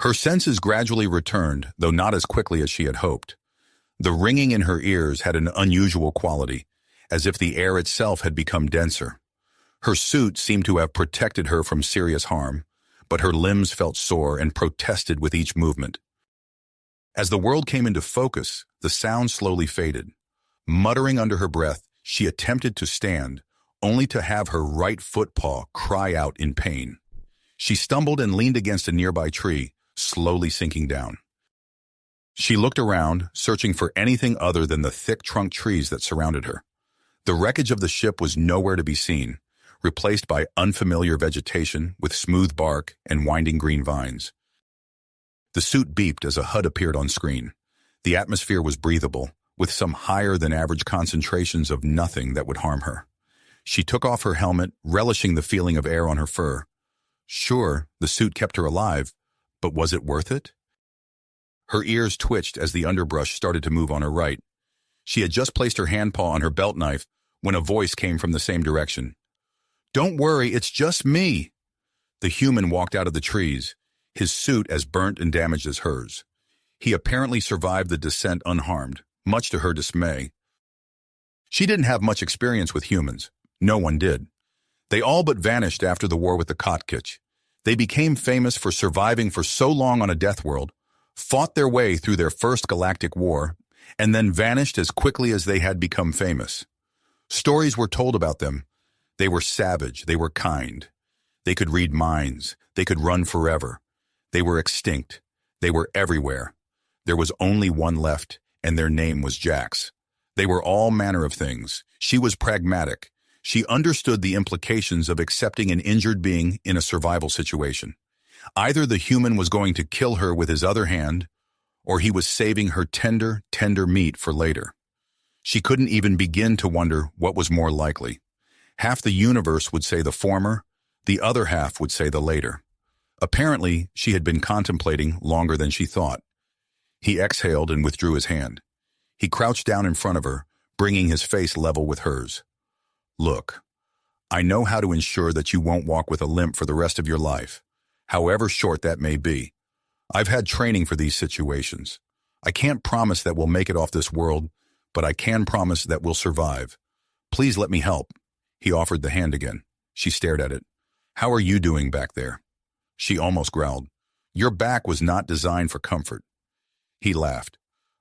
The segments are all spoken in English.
Her senses gradually returned, though not as quickly as she had hoped. The ringing in her ears had an unusual quality, as if the air itself had become denser. Her suit seemed to have protected her from serious harm, but her limbs felt sore and protested with each movement. As the world came into focus, the sound slowly faded. Muttering under her breath, she attempted to stand, only to have her right foot paw cry out in pain. She stumbled and leaned against a nearby tree, slowly sinking down. She looked around, searching for anything other than the thick trunk trees that surrounded her. The wreckage of the ship was nowhere to be seen, replaced by unfamiliar vegetation with smooth bark and winding green vines. The suit beeped as a HUD appeared on screen. The atmosphere was breathable, with some higher-than-average concentrations of nothing that would harm her. She took off her helmet, relishing the feeling of air on her fur. Sure, the suit kept her alive, but was it worth it? Her ears twitched as the underbrush started to move on her right. She had just placed her handpaw on her belt knife when a voice came from the same direction. "Don't worry, it's just me." The human walked out of the trees, his suit as burnt and damaged as hers. He apparently survived the descent unharmed, much to her dismay. She didn't have much experience with humans. No one did. They all but vanished after the war with the Kotkich. They became famous for surviving for so long on a death world, fought their way through their first galactic war, and then vanished as quickly as they had become famous. Stories were told about them. They were savage, they were kind. They could read minds, they could run forever. They were extinct. They were everywhere. There was only one left, and their name was Jax. They were all manner of things. She was pragmatic. She understood the implications of accepting an injured being in a survival situation. Either the human was going to kill her with his other hand, or he was saving her tender, tender meat for later. She couldn't even begin to wonder what was more likely. Half the universe would say the former, the other half would say the later. Apparently, she had been contemplating longer than she thought. He exhaled and withdrew his hand. He crouched down in front of her, bringing his face level with hers. "Look, I know how to ensure that you won't walk with a limp for the rest of your life, however short that may be. I've had training for these situations. I can't promise that we'll make it off this world, but I can promise that we'll survive. Please let me help." He offered the hand again. She stared at it. "How are you doing back there?" She almost growled. "Your back was not designed for comfort." He laughed.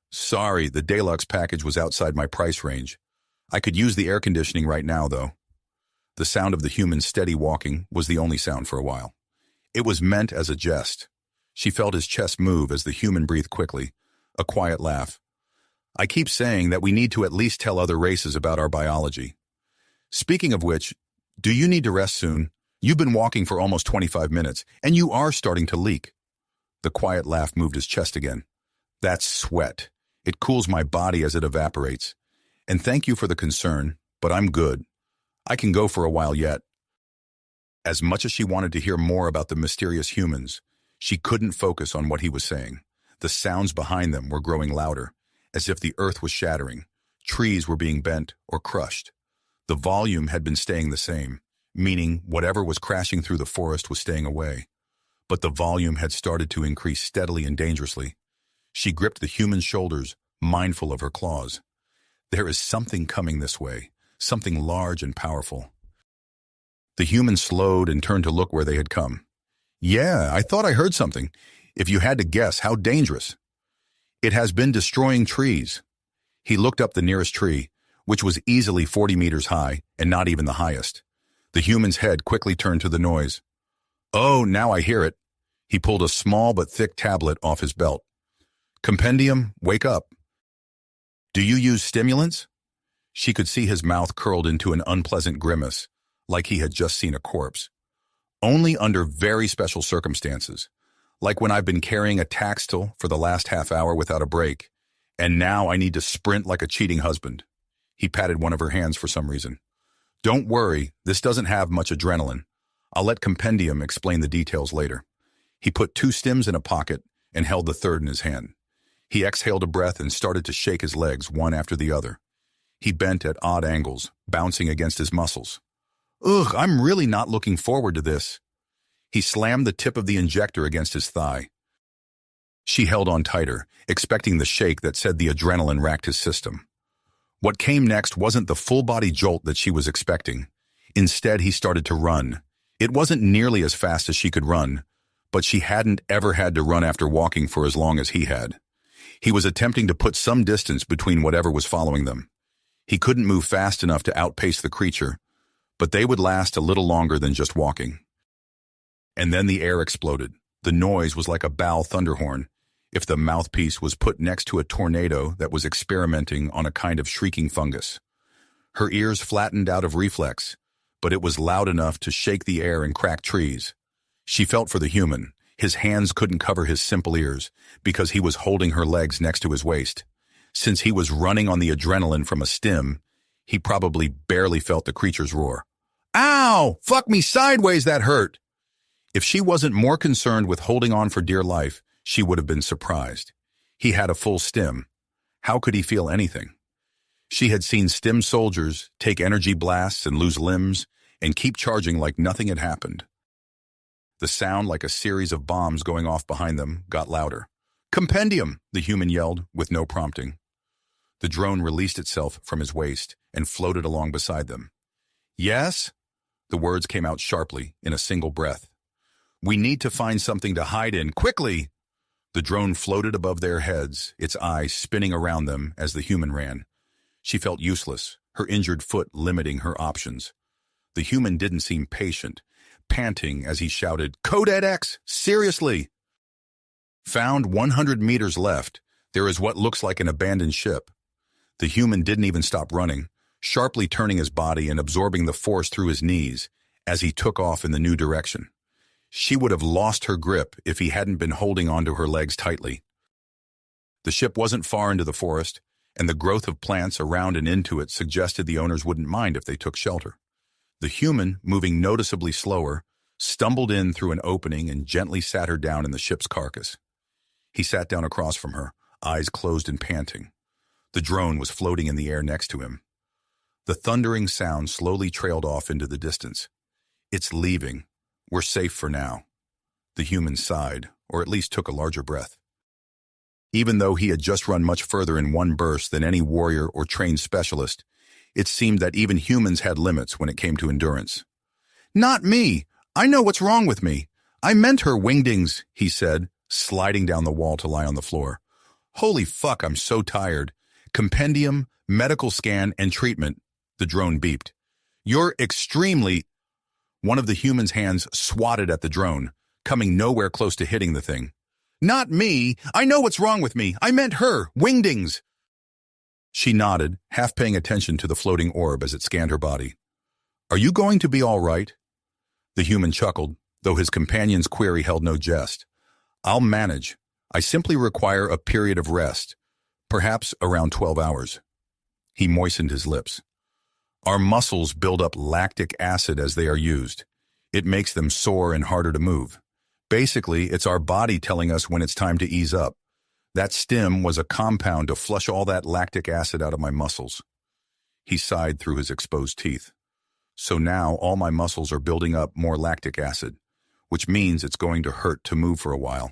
"Sorry, the deluxe package was outside my price range. I could use the air conditioning right now, though." The sound of the human's steady walking was the only sound for a while. It was meant as a jest. She felt his chest move as the human breathed quickly, a quiet laugh. "I keep saying that we need to at least tell other races about our biology. Speaking of which, do you need to rest soon? You've been walking for almost 25 minutes, and you are starting to leak." The quiet laugh moved his chest again. "That's sweat. It cools my body as it evaporates. And thank you for the concern, but I'm good. I can go for a while yet." As much as she wanted to hear more about the mysterious humans, she couldn't focus on what he was saying. The sounds behind them were growing louder, as if the earth was shattering. Trees were being bent or crushed. The volume had been staying the same, meaning whatever was crashing through the forest was staying away. But the volume had started to increase steadily and dangerously. She gripped the human's shoulders, mindful of her claws. There is something coming this way, something large and powerful. The human slowed and turned to look where they had come. "Yeah, I thought I heard something. If you had to guess, how dangerous?" "It has been destroying trees." He looked up the nearest tree, which was easily 40 meters high and not even the highest. The human's head quickly turned to the noise. "Oh, now I hear it." He pulled a small but thick tablet off his belt. "Compendium, wake up." "Do you use stimulants?" She could see his mouth curled into an unpleasant grimace, like he had just seen a corpse. "Only under very special circumstances, like when I've been carrying a Taxtil for the last half hour without a break, and now I need to sprint like a cheating husband." He patted one of her hands for some reason. "Don't worry, this doesn't have much adrenaline. I'll let Compendium explain the details later." He put 2 stims in a pocket and held the third in his hand. He exhaled a breath and started to shake his legs one after the other. He bent at odd angles, bouncing against his muscles. "Ugh, I'm really not looking forward to this." He slammed the tip of the injector against his thigh. She held on tighter, expecting the shake that said the adrenaline racked his system. What came next wasn't the full-body jolt that she was expecting. Instead, he started to run. It wasn't nearly as fast as she could run, but she hadn't ever had to run after walking for as long as he had. He was attempting to put some distance between whatever was following them. He couldn't move fast enough to outpace the creature, but they would last a little longer than just walking. And then the air exploded. The noise was like a bow thunderhorn, if the mouthpiece was put next to a tornado that was experimenting on a kind of shrieking fungus. Her ears flattened out of reflex, but it was loud enough to shake the air and crack trees. She felt for the human. His hands couldn't cover his simple ears because he was holding her legs next to his waist. Since he was running on the adrenaline from a stim, he probably barely felt the creature's roar. Ow! Fuck me sideways, that hurt! If she wasn't more concerned with holding on for dear life, she would have been surprised. He had a full stim. How could he feel anything? She had seen stim soldiers take energy blasts and lose limbs and keep charging like nothing had happened. The sound, like a series of bombs going off behind them, got louder. Compendium, the human yelled, with no prompting. The drone released itself from his waist and floated along beside them. Yes? The words came out sharply, in a single breath. We need to find something to hide in, quickly! The drone floated above their heads, its eyes spinning around them as the human ran. She felt useless, her injured foot limiting her options. The human didn't seem patient, panting as he shouted, Coded X, seriously! Found 100 meters left, there is what looks like an abandoned ship. The human didn't even stop running, sharply turning his body and absorbing the force through his knees as he took off in the new direction. She would have lost her grip if he hadn't been holding onto her legs tightly. The ship wasn't far into the forest, and the growth of plants around and into it suggested the owners wouldn't mind if they took shelter. The human, moving noticeably slower, stumbled in through an opening and gently sat her down in the ship's carcass. He sat down across from her, eyes closed and panting. The drone was floating in the air next to him. The thundering sound slowly trailed off into the distance. It's leaving. We're safe for now. The human sighed, or at least took a larger breath. Even though he had just run much further in one burst than any warrior or trained specialist, it seemed that even humans had limits when it came to endurance. Not me! I know what's wrong with me. I meant her, wingdings, he said, sliding down the wall to lie on the floor. Holy fuck, I'm so tired. Compendium, medical scan, and treatment. The drone beeped. You're extremely... One of the human's hands swatted at the drone, coming nowhere close to hitting the thing. Not me! I know what's wrong with me! I meant her! Wingdings! She nodded, half paying attention to the floating orb as it scanned her body. Are you going to be all right? The human chuckled, though his companion's query held no jest. I'll manage. I simply require a period of rest, perhaps around 12 hours. He moistened his lips. Our muscles build up lactic acid as they are used. It makes them sore and harder to move. Basically, it's our body telling us when it's time to ease up. That stim was a compound to flush all that lactic acid out of my muscles. He sighed through his exposed teeth. So now all my muscles are building up more lactic acid, which means it's going to hurt to move for a while.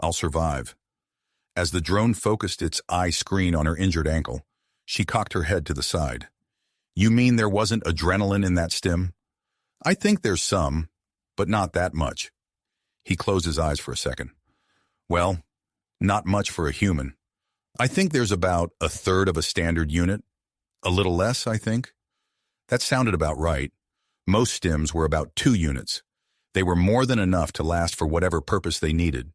I'll survive. As the drone focused its eye screen on her injured ankle, she cocked her head to the side. You mean there wasn't adrenaline in that stim? I think there's some, but not that much. He closed his eyes for a second. Well, not much for a human. I think there's about a third of a standard unit. A little less, I think. That sounded about right. Most stims were about 2 units. They were more than enough to last for whatever purpose they needed.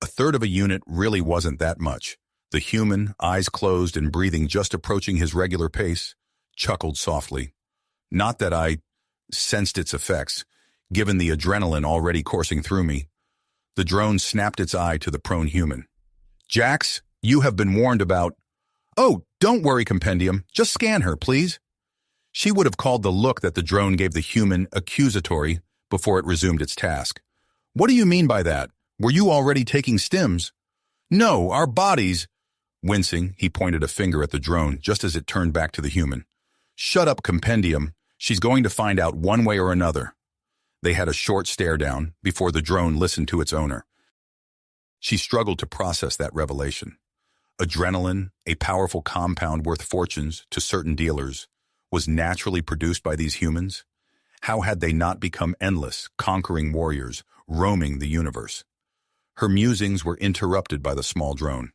A third of a unit really wasn't that much. The human, eyes closed and breathing just approaching his regular pace, chuckled softly. Not that I sensed its effects, given the adrenaline already coursing through me. The drone snapped its eye to the prone human. Jax, you have been warned about... Oh, don't worry, Compendium. Just scan her, please. She would have called the look that the drone gave the human accusatory before it resumed its task. What do you mean by that? Were you already taking stims? No, our bodies... Wincing, he pointed a finger at the drone just as it turned back to the human. Shut up, Compendium. She's going to find out one way or another. They had a short stare down before the drone listened to its owner. She struggled to process that revelation. Adrenaline, a powerful compound worth fortunes to certain dealers, was naturally produced by these humans. How had they not become endless, conquering warriors, roaming the universe? Her musings were interrupted by the small drone.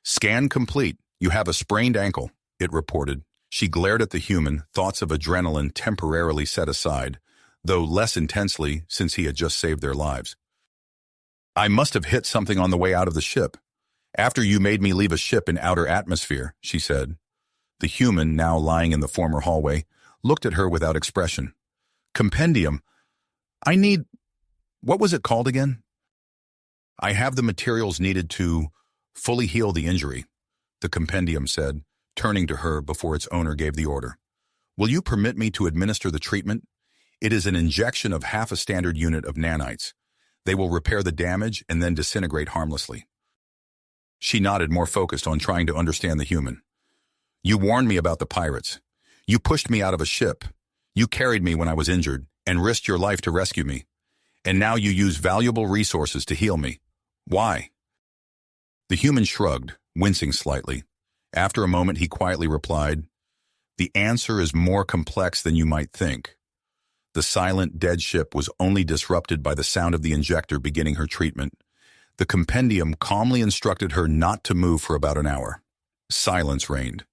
"Scan complete. You have a sprained ankle," it reported. She glared at the human, thoughts of adrenaline temporarily set aside, though less intensely since he had just saved their lives. "I must have hit something on the way out of the ship. After you made me leave a ship in outer atmosphere," she said. The human, now lying in the former hallway, looked at her without expression. "Compendium. I need... What was it called again?" "I have the materials needed to fully heal the injury," the compendium said, turning to her before its owner gave the order. "Will you permit me to administer the treatment? It is an injection of half a standard unit of nanites. They will repair the damage and then disintegrate harmlessly." She nodded, more focused on trying to understand the human. "You warned me about the pirates. You pushed me out of a ship. You carried me when I was injured and risked your life to rescue me. And now you use valuable resources to heal me. Why?" The human shrugged, wincing slightly. After a moment, he quietly replied, "The answer is more complex than you might think." The silent, dead ship was only disrupted by the sound of the injector beginning her treatment. The compendium calmly instructed her not to move for about an hour. Silence reigned.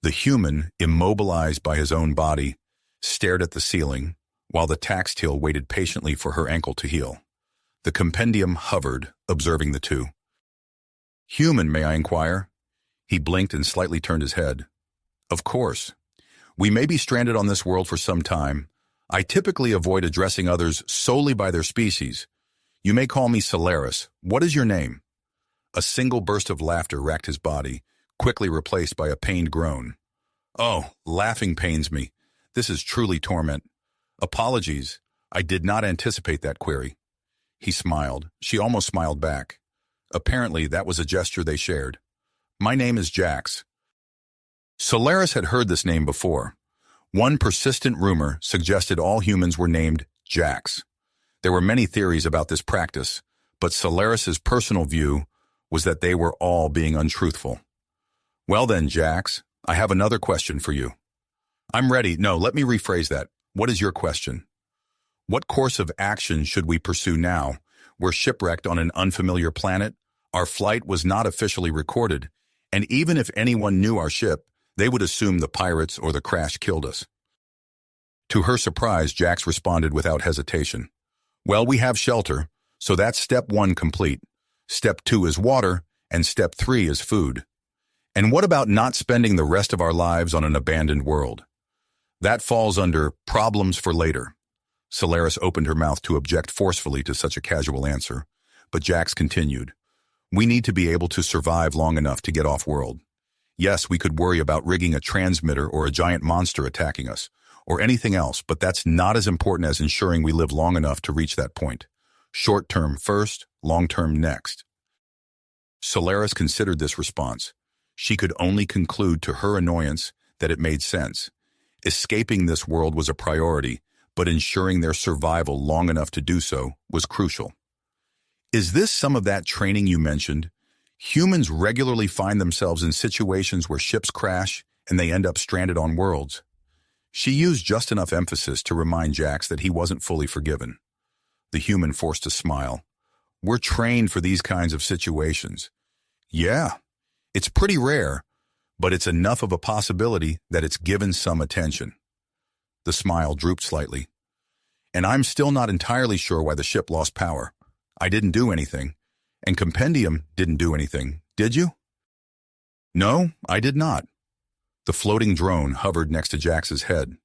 The human, immobilized by his own body, stared at the ceiling, while the taxtile waited patiently for her ankle to heal. The compendium hovered, observing the two. "Human, may I inquire?" He blinked and slightly turned his head. "Of course. We may be stranded on this world for some time. I typically avoid addressing others solely by their species. You may call me Solaris. What is your name?" A single burst of laughter racked his body, quickly replaced by a pained groan. "Oh, laughing pains me. This is truly torment. Apologies. I did not anticipate that query." He smiled. She almost smiled back. Apparently, that was a gesture they shared. "My name is Jax." Solaris had heard this name before. One persistent rumor suggested all humans were named Jax. There were many theories about this practice, but Solaris's personal view was that they were all being untruthful. "Well then, Jax, I have another question for you." "I'm ready." "No, let me rephrase that. What is your question?" "What course of action should we pursue now? We're shipwrecked on an unfamiliar planet. Our flight was not officially recorded, and even if anyone knew our ship, they would assume the pirates or the crash killed us." To her surprise, Jax responded without hesitation. "Well, we have shelter, so that's step 1 complete. Step 2 is water, and step 3 is food. And what about not spending the rest of our lives on an abandoned world?" "That falls under problems for later." Solaris opened her mouth to object forcefully to such a casual answer, but Jax continued. "We need to be able to survive long enough to get off-world. Yes, we could worry about rigging a transmitter or a giant monster attacking us, or anything else, but that's not as important as ensuring we live long enough to reach that point. Short-term first, long-term next." Solaris considered this response. She could only conclude to her annoyance that it made sense. Escaping this world was a priority, but ensuring their survival long enough to do so was crucial. "Is this some of that training you mentioned? Humans regularly find themselves in situations where ships crash and they end up stranded on worlds." She used just enough emphasis to remind Jax that he wasn't fully forgiven. The human forced a smile. "We're trained for these kinds of situations." "Yeah, it's pretty rare, but it's enough of a possibility that it's given some attention." The smile drooped slightly. "And I'm still not entirely sure why the ship lost power. I didn't do anything. And Compendium didn't do anything, did you?" "No, I did not." The floating drone hovered next to Jax's head.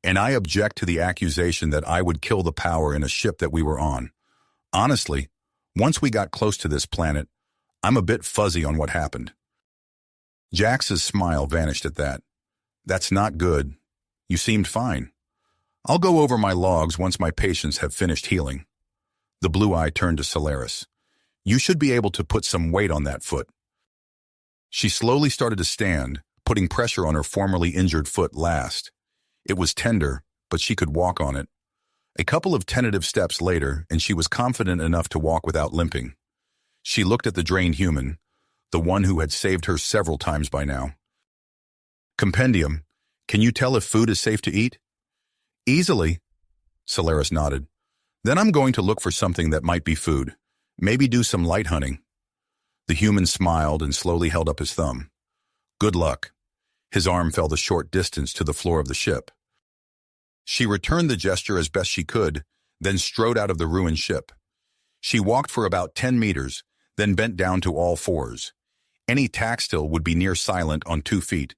"And I object to the accusation that I would kill the power in a ship that we were on. Honestly, once we got close to this planet, I'm a bit fuzzy on what happened." Jax's smile vanished at that. "That's not good. You seemed fine. I'll go over my logs once my patients have finished healing." The blue eye turned to Solaris. "You should be able to put some weight on that foot." She slowly started to stand, putting pressure on her formerly injured foot last. It was tender, but she could walk on it. A couple of tentative steps later, and she was confident enough to walk without limping. She looked at the drained human, the one who had saved her several times by now. Compendium, can you tell if food is safe to eat? Easily, Solaris nodded. Then I'm going to look for something that might be food. Maybe do some light hunting. The human smiled and slowly held up his thumb. Good luck. His arm fell the short distance to the floor of the ship. She returned the gesture as best she could, then strode out of the ruined ship. She walked for about 10 meters, then bent down to all fours. Any taxtil would be near silent on 2 feet,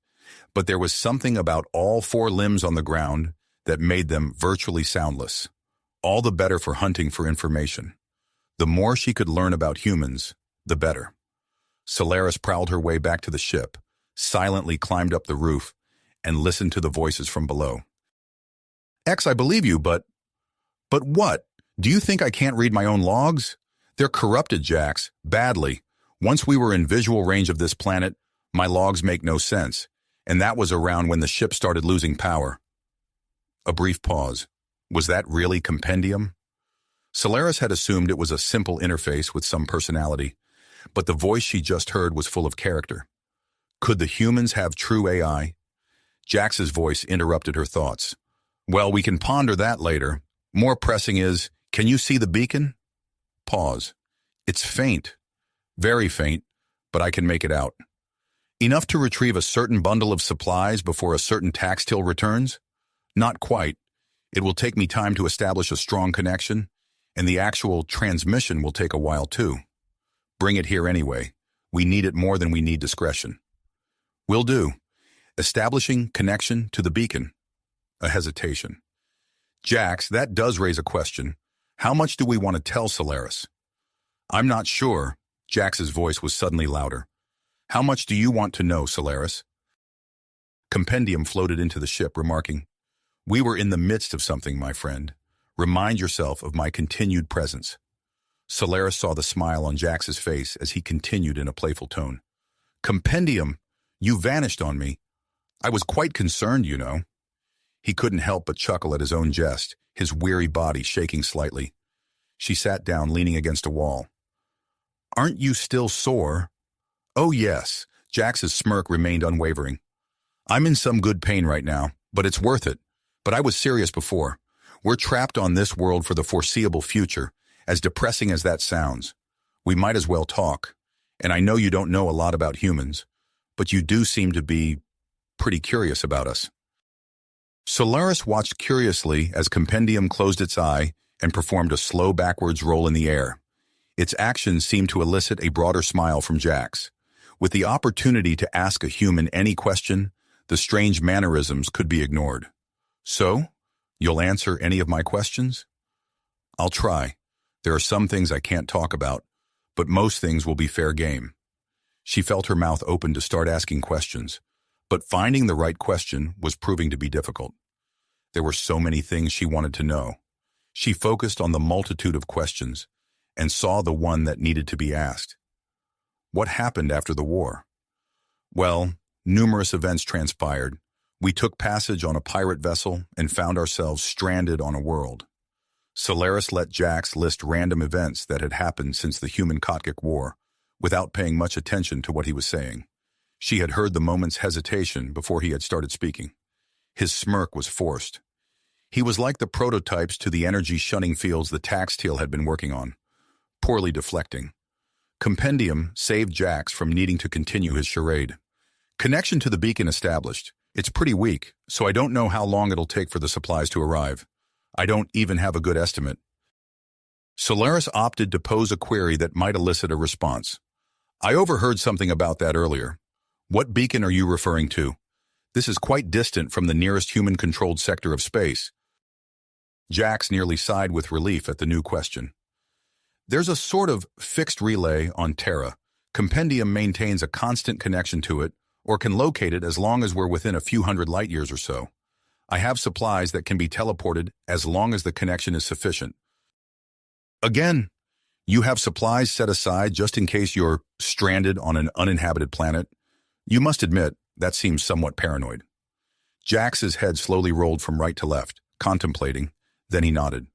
but there was something about all 4 limbs on the ground that made them virtually soundless. All the better for hunting for information. The more she could learn about humans, the better. Solaris prowled her way back to the ship, silently climbed up the roof, and listened to the voices from below. X, I believe you, but what? Do you think I can't read my own logs? They're corrupted, Jax, badly. Once we were in visual range of this planet, my logs make no sense, and that was around when the ship started losing power. A brief pause. Was that really compendium? Solaris had assumed it was a simple interface with some personality, but the voice she just heard was full of character. Could the humans have true AI? Jax's voice interrupted her thoughts. Well, we can ponder that later. More pressing is, can you see the beacon? Pause. It's faint. Very faint, but I can make it out. Enough to retrieve a certain bundle of supplies before a certain taxtil returns? Not quite. It will take me time to establish a strong connection, and the actual transmission will take a while too. Bring it here anyway. We need it more than we need discretion. Will do. Establishing connection to the beacon. A hesitation. Jax, that does raise a question. How much do we want to tell Solaris? I'm not sure. Jax's voice was suddenly louder. How much do you want to know, Solaris? Compendium floated into the ship, remarking, We were in the midst of something, my friend. Remind yourself of my continued presence. Solaris saw the smile on Jax's face as he continued in a playful tone. Compendium, you vanished on me. I was quite concerned, you know. He couldn't help but chuckle at his own jest, his weary body shaking slightly. She sat down, leaning against a wall. Aren't you still sore? Oh, yes. Jax's smirk remained unwavering. I'm in some good pain right now, but it's worth it. But I was serious before. We're trapped on this world for the foreseeable future, as depressing as that sounds. We might as well talk. And I know you don't know a lot about humans, but you do seem to be pretty curious about us. Solaris watched curiously as Compendium closed its eye and performed a slow backwards roll in the air. Its actions seemed to elicit a broader smile from Jax. With the opportunity to ask a human any question, the strange mannerisms could be ignored. So, you'll answer any of my questions? I'll try. There are some things I can't talk about, but most things will be fair game. She felt her mouth open to start asking questions, but finding the right question was proving to be difficult. There were so many things she wanted to know. She focused on the multitude of questions and saw the one that needed to be asked. What happened after the war? Well, numerous events transpired. We took passage on a pirate vessel and found ourselves stranded on a world. Solaris let Jax list random events that had happened since the human-Kotkic War, without paying much attention to what he was saying. She had heard the moment's hesitation before he had started speaking. His smirk was forced. He was like the prototypes to the energy-shunning fields the taxtil had been working on, poorly deflecting. Compendium saved Jax from needing to continue his charade. Connection to the beacon established. It's pretty weak, so I don't know how long it'll take for the supplies to arrive. I don't even have a good estimate. Solaris opted to pose a query that might elicit a response. I overheard something about that earlier. What beacon are you referring to? This is quite distant from the nearest human-controlled sector of space. Jax nearly sighed with relief at the new question. There's a sort of fixed relay on Terra. Compendium maintains a constant connection to it, or can locate it as long as we're within a few hundred light years or so. I have supplies that can be teleported as long as the connection is sufficient. Again, you have supplies set aside just in case you're stranded on an uninhabited planet? You must admit, that seems somewhat paranoid. Jax's head slowly rolled from right to left, contemplating. Then he nodded.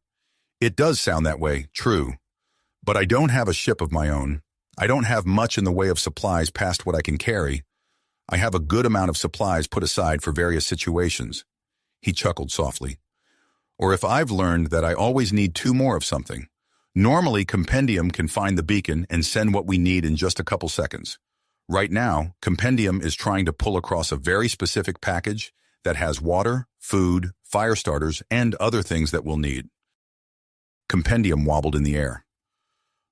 It does sound that way, true. But I don't have a ship of my own. I don't have much in the way of supplies past what I can carry. I have a good amount of supplies put aside for various situations. He chuckled softly. Or if I've learned that I always need two more of something. Normally, Compendium can find the beacon and send what we need in just a couple seconds. Right now, Compendium is trying to pull across a very specific package that has water, food, fire starters, and other things that we'll need. Compendium wobbled in the air.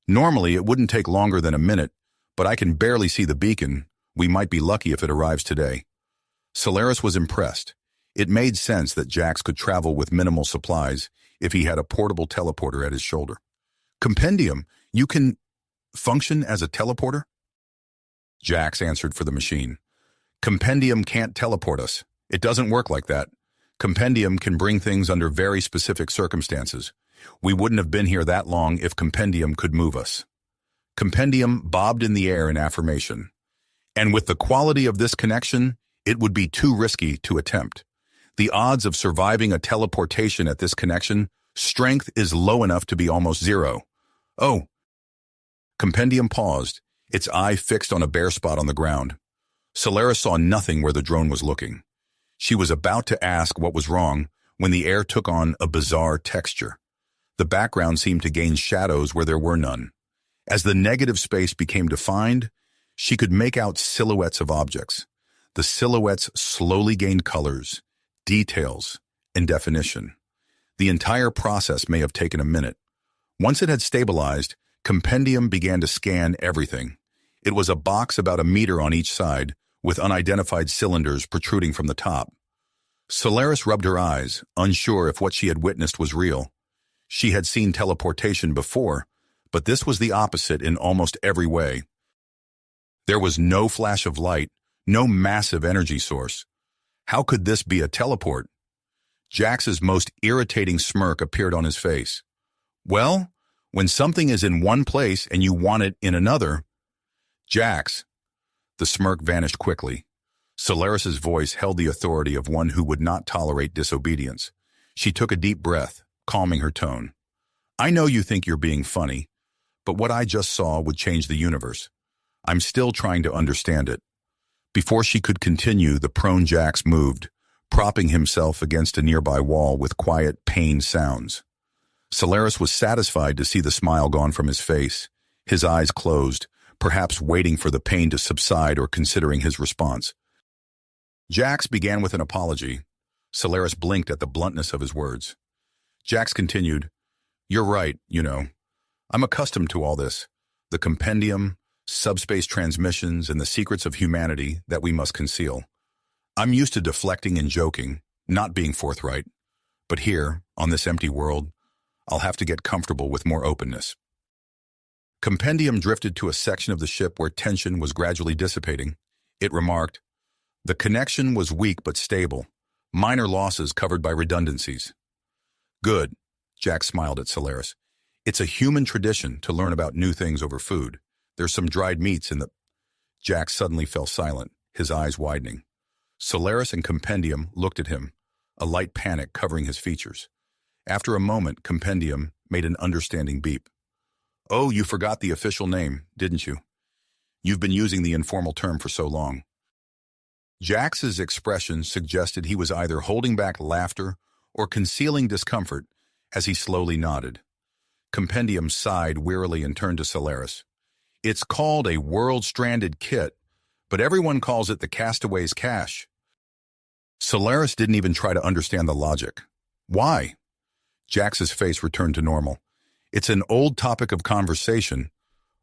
Normally, it wouldn't take longer than a minute, but I can barely see the beacon. We might be lucky if it arrives today. Solaris was impressed. It made sense that Jax could travel with minimal supplies if he had a portable teleporter at his shoulder. Compendium, you can function as a teleporter? Jax answered for the machine. Compendium can't teleport us. It doesn't work like that. Compendium can bring things under very specific circumstances. We wouldn't have been here that long if Compendium could move us. Compendium bobbed in the air in affirmation. And with the quality of this connection, it would be too risky to attempt. The odds of surviving a teleportation at this connection, strength is low enough to be almost zero. Oh. Compendium paused, its eye fixed on a bare spot on the ground. Solaris saw nothing where the drone was looking. She was about to ask what was wrong when the air took on a bizarre texture. The background seemed to gain shadows where there were none. As the negative space became defined, she could make out silhouettes of objects. The silhouettes slowly gained colors, details, and definition. The entire process may have taken a minute. Once it had stabilized, Compendium began to scan everything. It was a box about a meter on each side, with unidentified cylinders protruding from the top. Solaris rubbed her eyes, unsure if what she had witnessed was real. She had seen teleportation before, but this was the opposite in almost every way. There was no flash of light, no massive energy source. How could this be a teleport? Jax's most irritating smirk appeared on his face. Well, when something is in one place and you want it in another... Jax. The smirk vanished quickly. Solaris's voice held the authority of one who would not tolerate disobedience. She took a deep breath, calming her tone. I know you think you're being funny, but what I just saw would change the universe. I'm still trying to understand it. Before she could continue, the prone Jax moved, propping himself against a nearby wall with quiet, pained sounds. Solaris was satisfied to see the smile gone from his face, his eyes closed, perhaps waiting for the pain to subside or considering his response. Jax began with an apology. Solaris blinked at the bluntness of his words. Jax continued, You're right, you know. I'm accustomed to all this. The compendium, subspace transmissions, and the secrets of humanity that we must conceal. I'm used to deflecting and joking, not being forthright. But here, on this empty world, I'll have to get comfortable with more openness. Compendium drifted to a section of the ship where tension was gradually dissipating. It remarked, The connection was weak but stable, minor losses covered by redundancies. Good, Jax smiled at Solaris. It's a human tradition to learn about new things over food. There's some dried meats in the... Jax suddenly fell silent, his eyes widening. Solaris and Compendium looked at him, a light panic covering his features. After a moment, Compendium made an understanding beep. Oh, you forgot the official name, didn't you? You've been using the informal term for so long. Jax's expression suggested he was either holding back laughter or concealing discomfort as he slowly nodded. Compendium sighed wearily and turned to Solaris. It's called a world-stranded kit, but everyone calls it the castaway's cache. Solaris didn't even try to understand the logic. Why? Jax's face returned to normal. It's an old topic of conversation.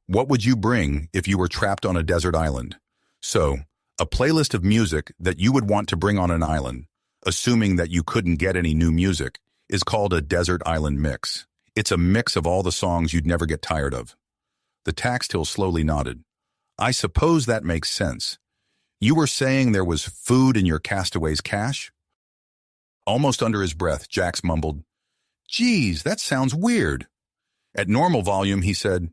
What would you bring if you were trapped on a desert island? So, a playlist of music that you would want to bring on an island, assuming that you couldn't get any new music, is called a desert island mix. It's a mix of all the songs you'd never get tired of. The Taxtil slowly nodded. I suppose that makes sense. You were saying there was food in your castaway's cache? Almost under his breath, Jax mumbled, Geez, that sounds weird. At normal volume, he said,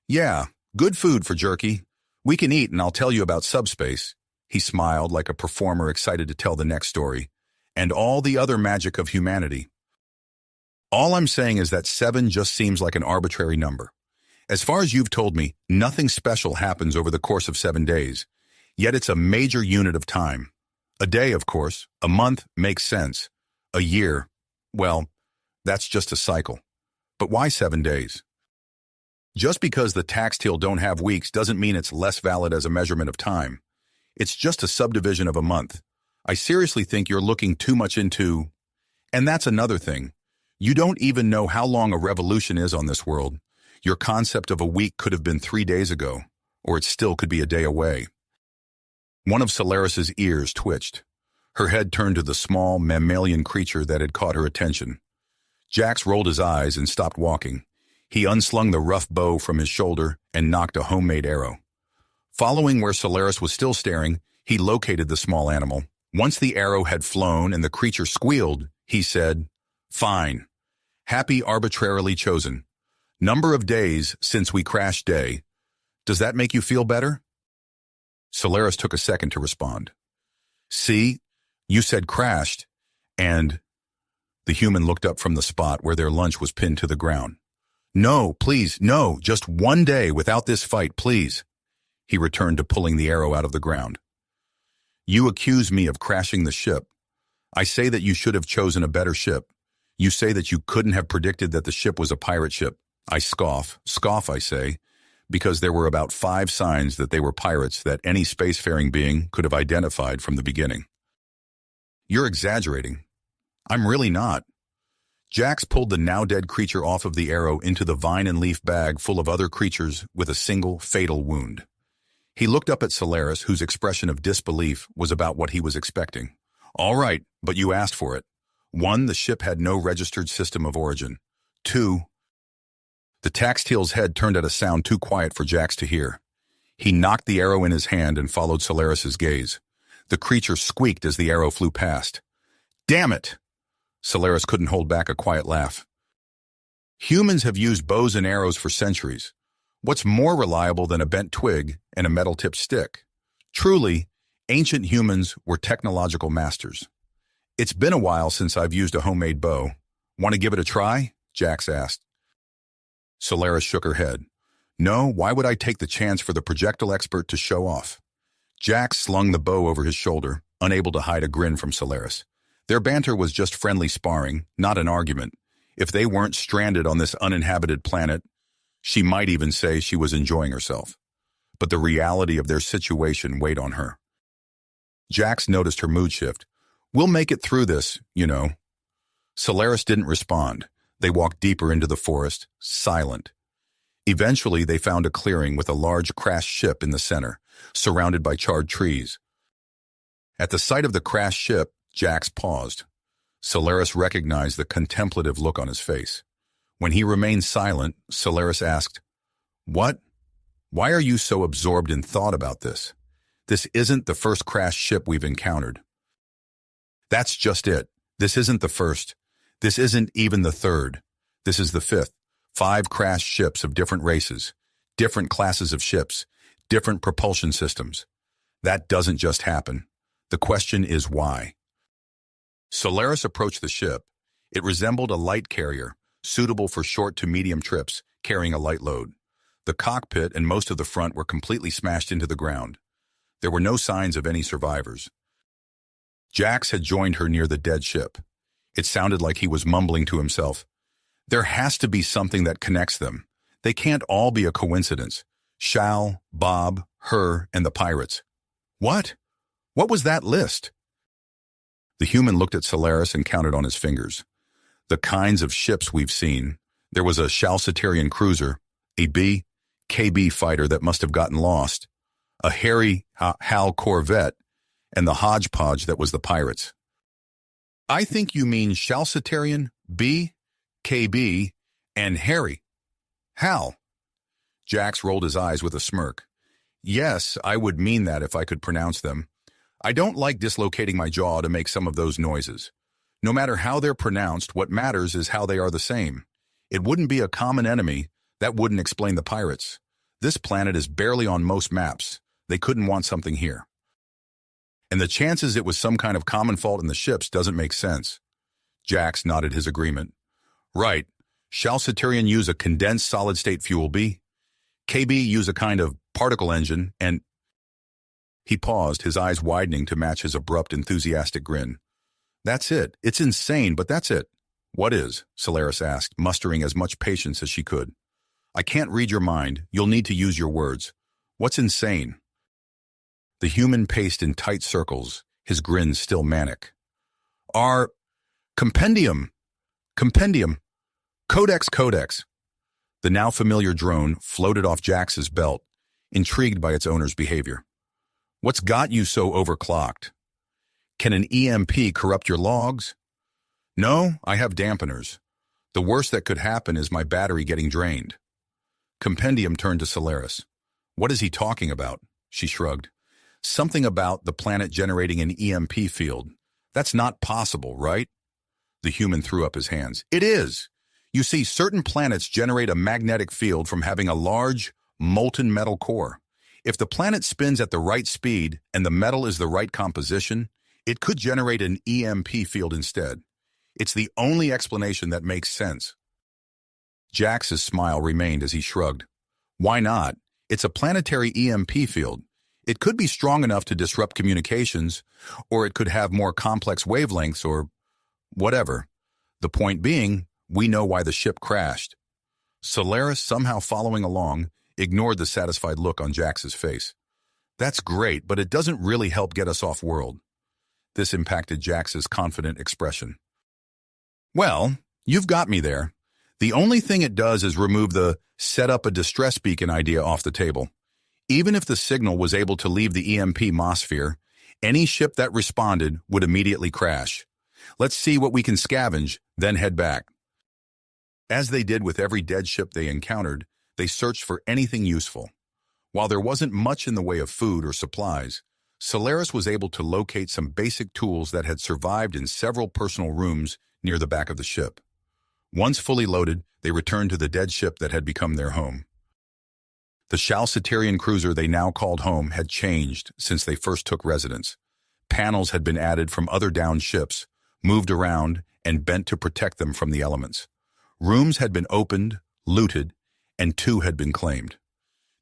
Yeah, good food for jerky. We can eat and I'll tell you about subspace. He smiled like a performer excited to tell the next story. And all the other magic of humanity. All I'm saying is that 7 just seems like an arbitrary number. As far as you've told me, nothing special happens over the course of 7 days. Yet it's a major unit of time. A day, of course. A month makes sense. A year, well, that's just a cycle. But why 7 days? Just because the taxtil don't have weeks doesn't mean it's less valid as a measurement of time. It's just a subdivision of a month. I seriously think you're looking too much into... And that's another thing. You don't even know how long a revolution is on this world. Your concept of a week could have been 3 days ago, or it still could be a day away. One of Solaris's ears twitched. Her head turned to the small, mammalian creature that had caught her attention. Jax rolled his eyes and stopped walking. He unslung the rough bow from his shoulder and knocked a homemade arrow. Following where Solaris was still staring, he located the small animal. Once the arrow had flown and the creature squealed, he said, "Fine. Happy arbitrarily chosen. Number of days since we crashed day. Does that make you feel better?" Solaris took a second to respond. "See, you said crashed, and..." The human looked up from the spot where their lunch was pinned to the ground. "No, please, no, just 1 day without this fight, please." He returned to pulling the arrow out of the ground. "You accuse me of crashing the ship. I say that you should have chosen a better ship. You say that you couldn't have predicted that the ship was a pirate ship. I scoff, I say, because there were about 5 signs that they were pirates that any spacefaring being could have identified from the beginning." "You're exaggerating." "I'm really not." Jax pulled the now-dead creature off of the arrow into the vine and leaf bag full of other creatures with a single fatal wound. He looked up at Solaris, whose expression of disbelief was about what he was expecting. "All right, but you asked for it. 1, the ship had no registered system of origin. 2, the taxtil's head turned at a sound too quiet for Jax to hear. He knocked the arrow in his hand and followed Solaris's gaze. The creature squeaked as the arrow flew past. "Damn it!" Solaris couldn't hold back a quiet laugh. "Humans have used bows and arrows for centuries. What's more reliable than a bent twig and a metal-tipped stick? Truly, ancient humans were technological masters." "It's been a while since I've used a homemade bow. Want to give it a try?" Jax asked. Solaris shook her head. "No, why would I take the chance for the projectile expert to show off?" Jax slung the bow over his shoulder, unable to hide a grin from Solaris. Their banter was just friendly sparring, not an argument. If they weren't stranded on this uninhabited planet, she might even say she was enjoying herself. But the reality of their situation weighed on her. Jax noticed her mood shift. "We'll make it through this, you know." Solaris didn't respond. They walked deeper into the forest, silent. Eventually, they found a clearing with a large crashed ship in the center, surrounded by charred trees. At the sight of the crashed ship, Jax paused. Solaris recognized the contemplative look on his face. When he remained silent, Solaris asked, "What? Why are you so absorbed in thought about this? This isn't the first crashed ship we've encountered." "That's just it. This isn't the first. This isn't even the third. This is the 5th. 5 crashed ships of different races, different classes of ships, different propulsion systems. That doesn't just happen. The question is why." Solaris approached the ship. It resembled a light carrier, suitable for short to medium trips, carrying a light load. The cockpit and most of the front were completely smashed into the ground. There were no signs of any survivors. Jax had joined her near the dead ship. It sounded like he was mumbling to himself. There has to be something that connects them. They can't all be a coincidence. Shal, Bob, her, and the pirates. What? What was that list? The human looked at Solaris and counted on his fingers. The kinds of ships we've seen. There was a Shalcitarian cruiser, a KB fighter that must have gotten lost, a Harry Hal corvette, and the hodgepodge that was the pirates. "I think you mean Shalcitarian, KB, and Harry. Hal." Jax rolled his eyes with a smirk. "Yes, I would mean that if I could pronounce them. I don't like dislocating my jaw to make some of those noises. No matter how they're pronounced, what matters is how they are the same. It wouldn't be a common enemy. That wouldn't explain the pirates. This planet is barely on most maps. They couldn't want something here. And the chances it was some kind of common fault in the ships doesn't make sense." Jax nodded his agreement. "Right. Shalcitarian use a condensed solid-state fuel, KB use a kind of particle engine and... He paused, his eyes widening to match his abrupt, enthusiastic grin. That's it. It's insane, but that's it. What is? Solaris asked, mustering as much patience as she could. I can't read your mind. You'll need to use your words. What's insane? The human paced in tight circles, his grin still manic. Our compendium. Codex. The now familiar drone floated off Jax's belt, intrigued by its owner's behavior. What's got you so overclocked? Can an EMP corrupt your logs? No, I have dampeners. The worst that could happen is my battery getting drained. Compendium turned to Solaris. What is he talking about? She shrugged. Something about the planet generating an EMP field. That's not possible, right? The human threw up his hands. It is. You see, certain planets generate a magnetic field from having a large, molten metal core. If the planet spins at the right speed and the metal is the right composition, it could generate an EMP field instead. It's the only explanation that makes sense. Jax's smile remained as he shrugged. Why not? It's a planetary EMP field. It could be strong enough to disrupt communications, or it could have more complex wavelengths, or whatever. The point being, we know why the ship crashed. Solaris, somehow following along, ignored the satisfied look on Jax's face. That's great, but it doesn't really help get us off-world. This impacted Jax's confident expression. Well, you've got me there. The only thing it does is remove the set up a distress beacon idea off the table. Even if the signal was able to leave the EMP mosphere, any ship that responded would immediately crash. Let's see what we can scavenge, then head back. As they did with every dead ship they encountered, they searched for anything useful. While there wasn't much in the way of food or supplies, Solaris was able to locate some basic tools that had survived in several personal rooms near the back of the ship. Once fully loaded, they returned to the dead ship that had become their home. The Chalcitarian cruiser they now called home had changed since they first took residence. Panels had been added from other downed ships, moved around, and bent to protect them from the elements. Rooms had been opened, looted, and 2 had been claimed.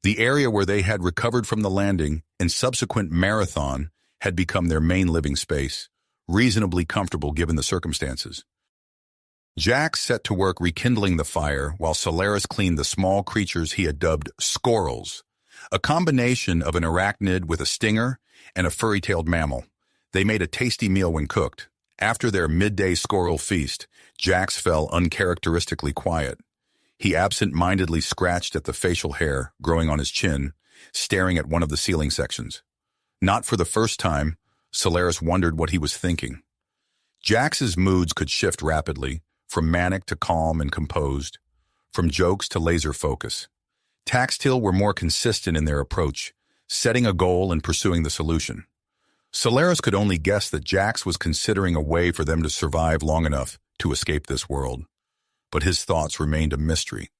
The area where they had recovered from the landing and subsequent marathon had become their main living space, reasonably comfortable given the circumstances. Jax set to work rekindling the fire while Solaris cleaned the small creatures he had dubbed squirrels, a combination of an arachnid with a stinger and a furry-tailed mammal. They made a tasty meal when cooked. After their midday squirrel feast, Jax fell uncharacteristically quiet. He absent-mindedly scratched at the facial hair growing on his chin, staring at one of the ceiling sections. Not for the first time, Solaris wondered what he was thinking. Jax's moods could shift rapidly, from manic to calm and composed, from jokes to laser focus. Taxtil were more consistent in their approach, setting a goal and pursuing the solution. Solaris could only guess that Jax was considering a way for them to survive long enough to escape this world, but his thoughts remained a mystery.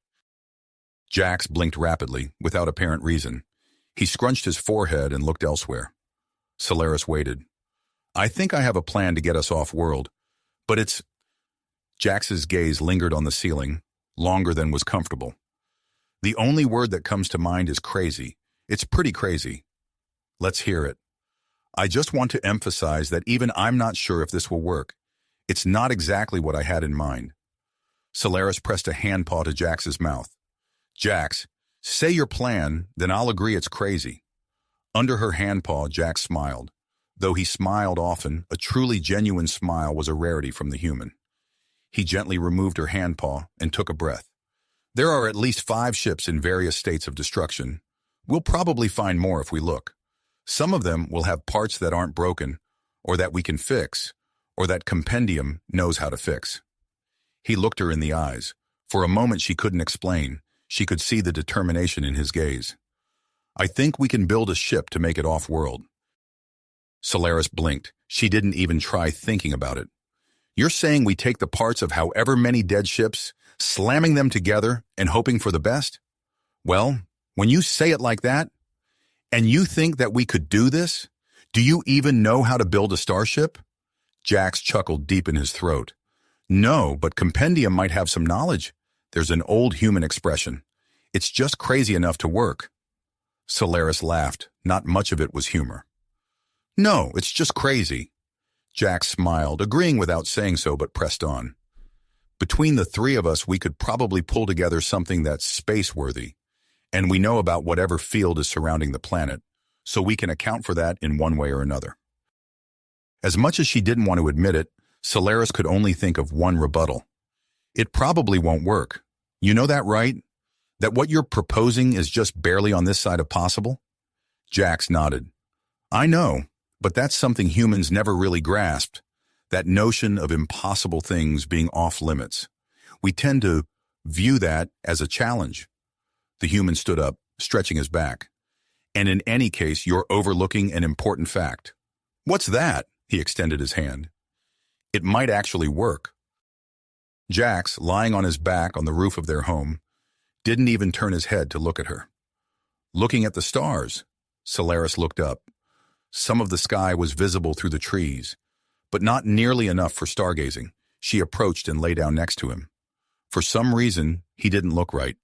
Jax blinked rapidly, without apparent reason. He scrunched his forehead and looked elsewhere. Solaris waited. I think I have a plan to get us off-world, but it's... Jax's gaze lingered on the ceiling, longer than was comfortable. The only word that comes to mind is crazy. It's pretty crazy. Let's hear it. I just want to emphasize that even I'm not sure if this will work. It's not exactly what I had in mind. Solaris pressed a hand paw to Jax's mouth. Jax, say your plan, then I'll agree it's crazy. Under her hand paw, Jax smiled. Though he smiled often, a truly genuine smile was a rarity from the human. He gently removed her hand paw and took a breath. There are at least 5 ships in various states of destruction. We'll probably find more if we look. Some of them will have parts that aren't broken, or that we can fix, or that Compendium knows how to fix. He looked her in the eyes. For a moment she couldn't explain. She could see the determination in his gaze. I think we can build a ship to make it off-world. Solaris blinked. She didn't even try thinking about it. You're saying we take the parts of however many dead ships, slamming them together and hoping for the best? Well, when you say it like that, and you think that we could do this, do you even know how to build a starship? Jax chuckled deep in his throat. No, but Compendium might have some knowledge. There's an old human expression. It's just crazy enough to work." Solaris laughed. Not much of it was humor. "No, it's just crazy." Jack smiled, agreeing without saying so, but pressed on. "Between the three of us, we could probably pull together something that's space-worthy, and we know about whatever field is surrounding the planet, so we can account for that in one way or another." As much as she didn't want to admit it, Solaris could only think of one rebuttal. "It probably won't work. You know that, right? That what you're proposing is just barely on this side of possible?" Jax nodded. "I know, but that's something humans never really grasped, that notion of impossible things being off-limits. We tend to view that as a challenge." The human stood up, stretching his back. "And in any case, you're overlooking an important fact." "What's that?" He extended his hand. "It might actually work." Jax, lying on his back on the roof of their home, didn't even turn his head to look at her. "Looking at the stars." Solaris looked up. Some of the sky was visible through the trees, but not nearly enough for stargazing. She approached and lay down next to him. For some reason, he didn't look right.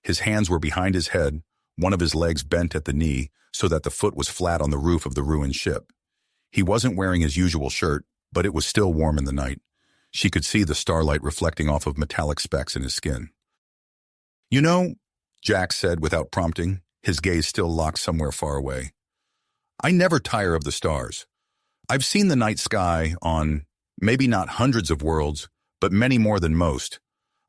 His hands were behind his head, one of his legs bent at the knee so that the foot was flat on the roof of the ruined ship. He wasn't wearing his usual shirt, but it was still warm in the night. She could see the starlight reflecting off of metallic specks in his skin. "You know," Jack said without prompting, his gaze still locked somewhere far away, "I never tire of the stars. I've seen the night sky on, maybe not hundreds of worlds, but many more than most.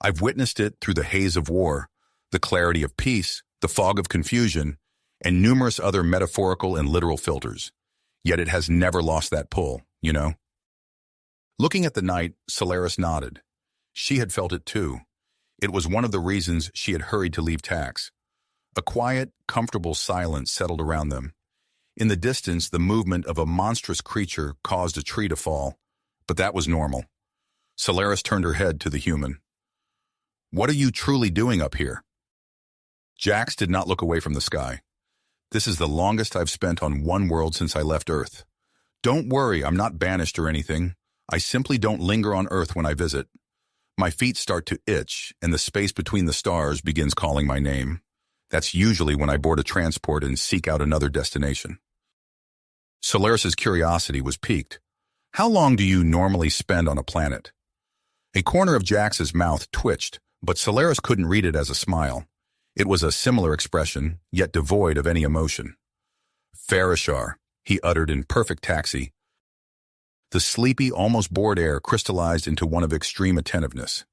I've witnessed it through the haze of war, the clarity of peace, the fog of confusion, and numerous other metaphorical and literal filters. Yet it has never lost that pull, you know?" Looking at the night, Solaris nodded. She had felt it too. It was one of the reasons she had hurried to leave Tax. A quiet, comfortable silence settled around them. In the distance, the movement of a monstrous creature caused a tree to fall, but that was normal. Solaris turned her head to the human. "What are you truly doing up here?" Jax did not look away from the sky. "This is the longest I've spent on one world since I left Earth. Don't worry, I'm not banished or anything. I simply don't linger on Earth when I visit. My feet start to itch, and the space between the stars begins calling my name. That's usually when I board a transport and seek out another destination." Solaris's curiosity was piqued. "How long do you normally spend on a planet?" A corner of Jax's mouth twitched, but Solaris couldn't read it as a smile. It was a similar expression, yet devoid of any emotion. "Farishar," he uttered in perfect taxi. The sleepy, almost bored air crystallized into one of extreme attentiveness.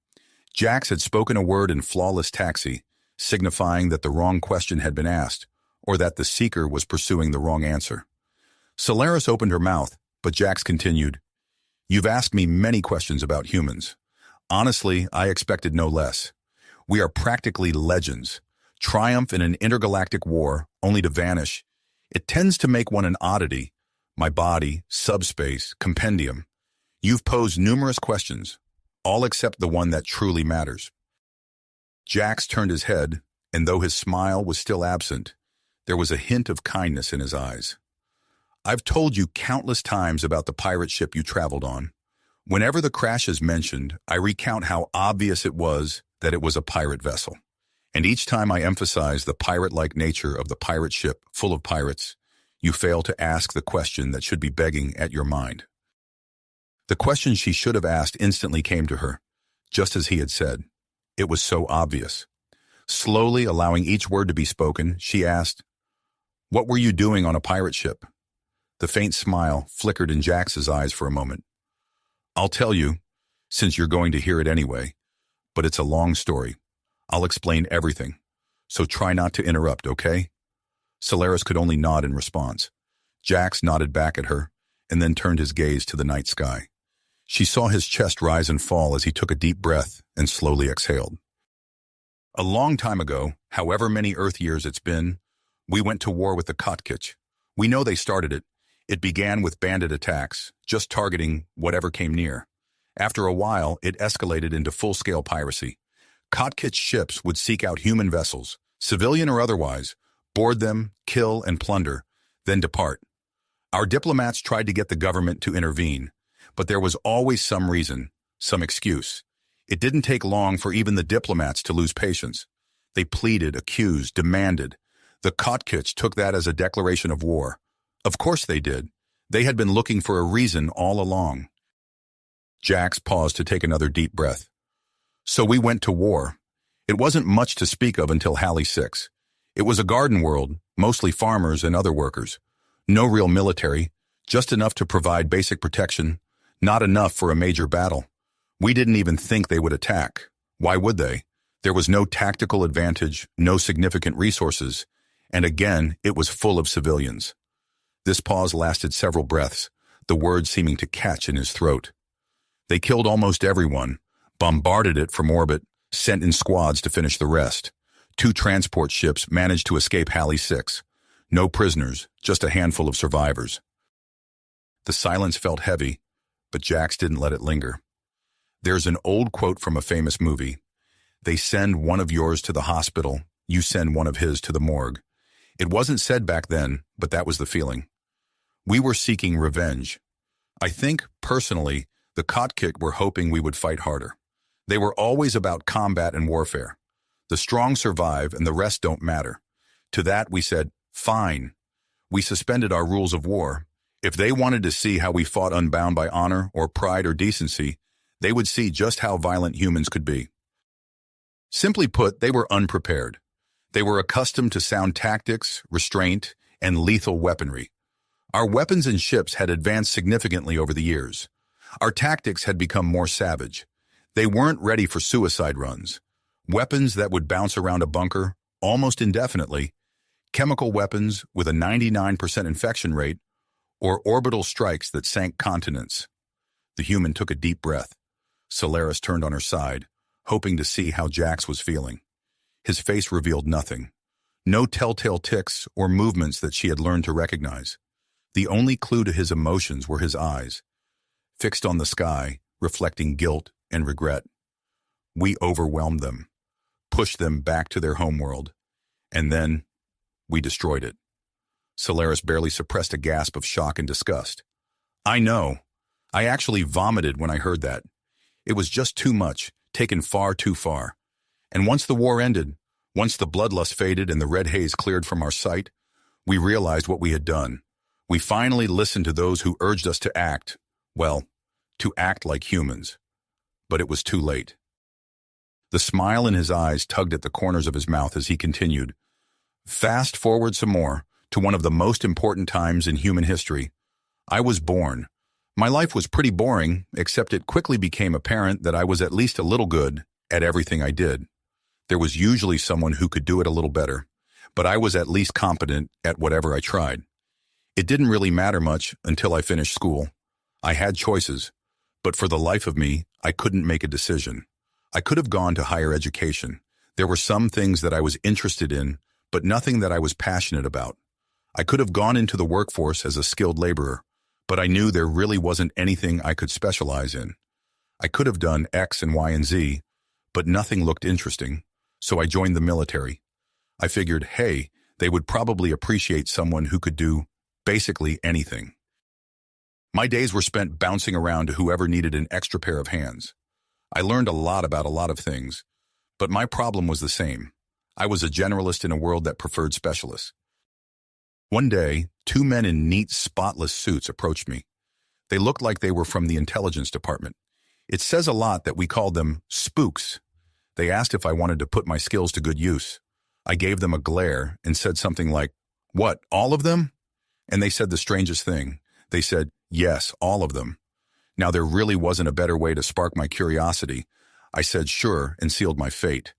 Jax had spoken a word in flawless taxi, signifying that the wrong question had been asked, or that the seeker was pursuing the wrong answer. Solaris opened her mouth, but Jax continued, "You've asked me many questions about humans. Honestly, I expected no less. We are practically legends. Triumph in an intergalactic war, only to vanish. It tends to make one an oddity. My body, subspace, compendium. You've posed numerous questions, all except the one that truly matters." Jax turned his head, and though his smile was still absent, there was a hint of kindness in his eyes. "I've told you countless times about the pirate ship you traveled on. Whenever the crash is mentioned, I recount how obvious it was that it was a pirate vessel. And each time I emphasize the pirate-like nature of the pirate ship full of pirates, you fail to ask the question that should be begging at your mind." The question she should have asked instantly came to her, just as he had said. It was so obvious. Slowly allowing each word to be spoken, she asked, "What were you doing on a pirate ship?" The faint smile flickered in Jax's eyes for a moment. "I'll tell you, since you're going to hear it anyway, but it's a long story. I'll explain everything, so try not to interrupt, okay?" Solaris could only nod in response. Jax nodded back at her, and then turned his gaze to the night sky. She saw his chest rise and fall as he took a deep breath and slowly exhaled. "A long time ago, however many Earth years it's been, we went to war with the Kotkich. We know they started it. It began with bandit attacks, just targeting whatever came near. After a while, it escalated into full-scale piracy. Kotkich ships would seek out human vessels, civilian or otherwise, board them, kill, and plunder, then depart. Our diplomats tried to get the government to intervene, but there was always some reason, some excuse. It didn't take long for even the diplomats to lose patience. They pleaded, accused, demanded. The Kotkich took that as a declaration of war. Of course they did. They had been looking for a reason all along. Jax paused to take another deep breath. So we went to war. It wasn't much to speak of until Halley 6. It was a garden world, mostly farmers and other workers. No real military, just enough to provide basic protection, not enough for a major battle. We didn't even think they would attack. Why would they? There was no tactical advantage, no significant resources, and again, it was full of civilians. This pause lasted several breaths, the words seeming to catch in his throat. They killed almost everyone, bombarded it from orbit, sent in squads to finish the rest. 2 transport ships managed to escape Halley 6. No prisoners, just a handful of survivors. The silence felt heavy, but Jax didn't let it linger. There's an old quote from a famous movie. They send one of yours to the hospital, you send one of his to the morgue. It wasn't said back then, but that was the feeling. We were seeking revenge. I think, personally, the Kotkik were hoping we would fight harder. They were always about combat and warfare. The strong survive and the rest don't matter. To that we said, fine. We suspended our rules of war. If they wanted to see how we fought unbound by honor or pride or decency, they would see just how violent humans could be. Simply put, they were unprepared. They were accustomed to sound tactics, restraint, and lethal weaponry. Our weapons and ships had advanced significantly over the years. Our tactics had become more savage. They weren't ready for suicide runs. Weapons that would bounce around a bunker almost indefinitely, chemical weapons with a 99% infection rate, or orbital strikes that sank continents. The human took a deep breath. Solaris turned on her side, hoping to see how Jax was feeling. His face revealed nothing. No telltale tics or movements that she had learned to recognize. The only clue to his emotions were his eyes, fixed on the sky, reflecting guilt and regret. We overwhelmed them, pushed them back to their homeworld, and then we destroyed it. Solaris barely suppressed a gasp of shock and disgust. I know. I actually vomited when I heard that. It was just too much, taken far too far. And once the war ended, once the bloodlust faded and the red haze cleared from our sight, we realized what we had done. We finally listened to those who urged us to act, well, to act like humans. But it was too late. The smile in his eyes tugged at the corners of his mouth as he continued. Fast forward some more to one of the most important times in human history. I was born. My life was pretty boring, except it quickly became apparent that I was at least a little good at everything I did. There was usually someone who could do it a little better, but I was at least competent at whatever I tried. It didn't really matter much until I finished school. I had choices, but for the life of me, I couldn't make a decision. I could have gone to higher education. There were some things that I was interested in, but nothing that I was passionate about. I could have gone into the workforce as a skilled laborer, but I knew there really wasn't anything I could specialize in. I could have done X and Y and Z, but nothing looked interesting, so I joined the military. I figured, hey, they would probably appreciate someone who could do basically anything. My days were spent bouncing around to whoever needed an extra pair of hands. I learned a lot about a lot of things, but my problem was the same. I was a generalist in a world that preferred specialists. One day, 2 men in neat, spotless suits approached me. They looked like they were from the intelligence department. It says a lot that we called them spooks. They asked if I wanted to put my skills to good use. I gave them a glare and said something like, "What, all of them?" And they said the strangest thing. They said, "Yes, all of them." Now there really wasn't a better way to spark my curiosity. I said sure and sealed my fate.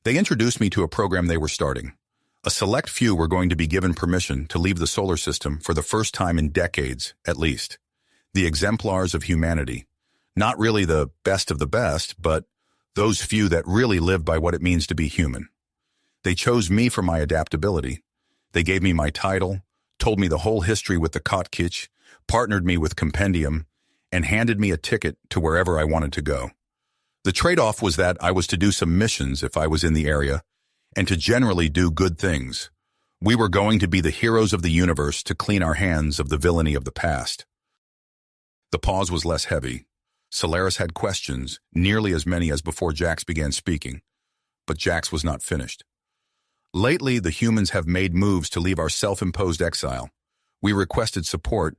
They introduced me to a program they were starting. A select few were going to be given permission to leave the solar system for the first time in decades, at least. The exemplars of humanity. Not really the best of the best, but those few that really lived by what it means to be human. They chose me for my adaptability. They gave me my title, told me the whole history with the Kotkich, partnered me with Compendium, and handed me a ticket to wherever I wanted to go. The trade-off was that I was to do some missions if I was in the area, and to generally do good things. We were going to be the heroes of the universe to clean our hands of the villainy of the past. The pause was less heavy. Solaris had questions, nearly as many as before Jax began speaking. But Jax was not finished. Lately, the humans have made moves to leave our self-imposed exile. We requested support,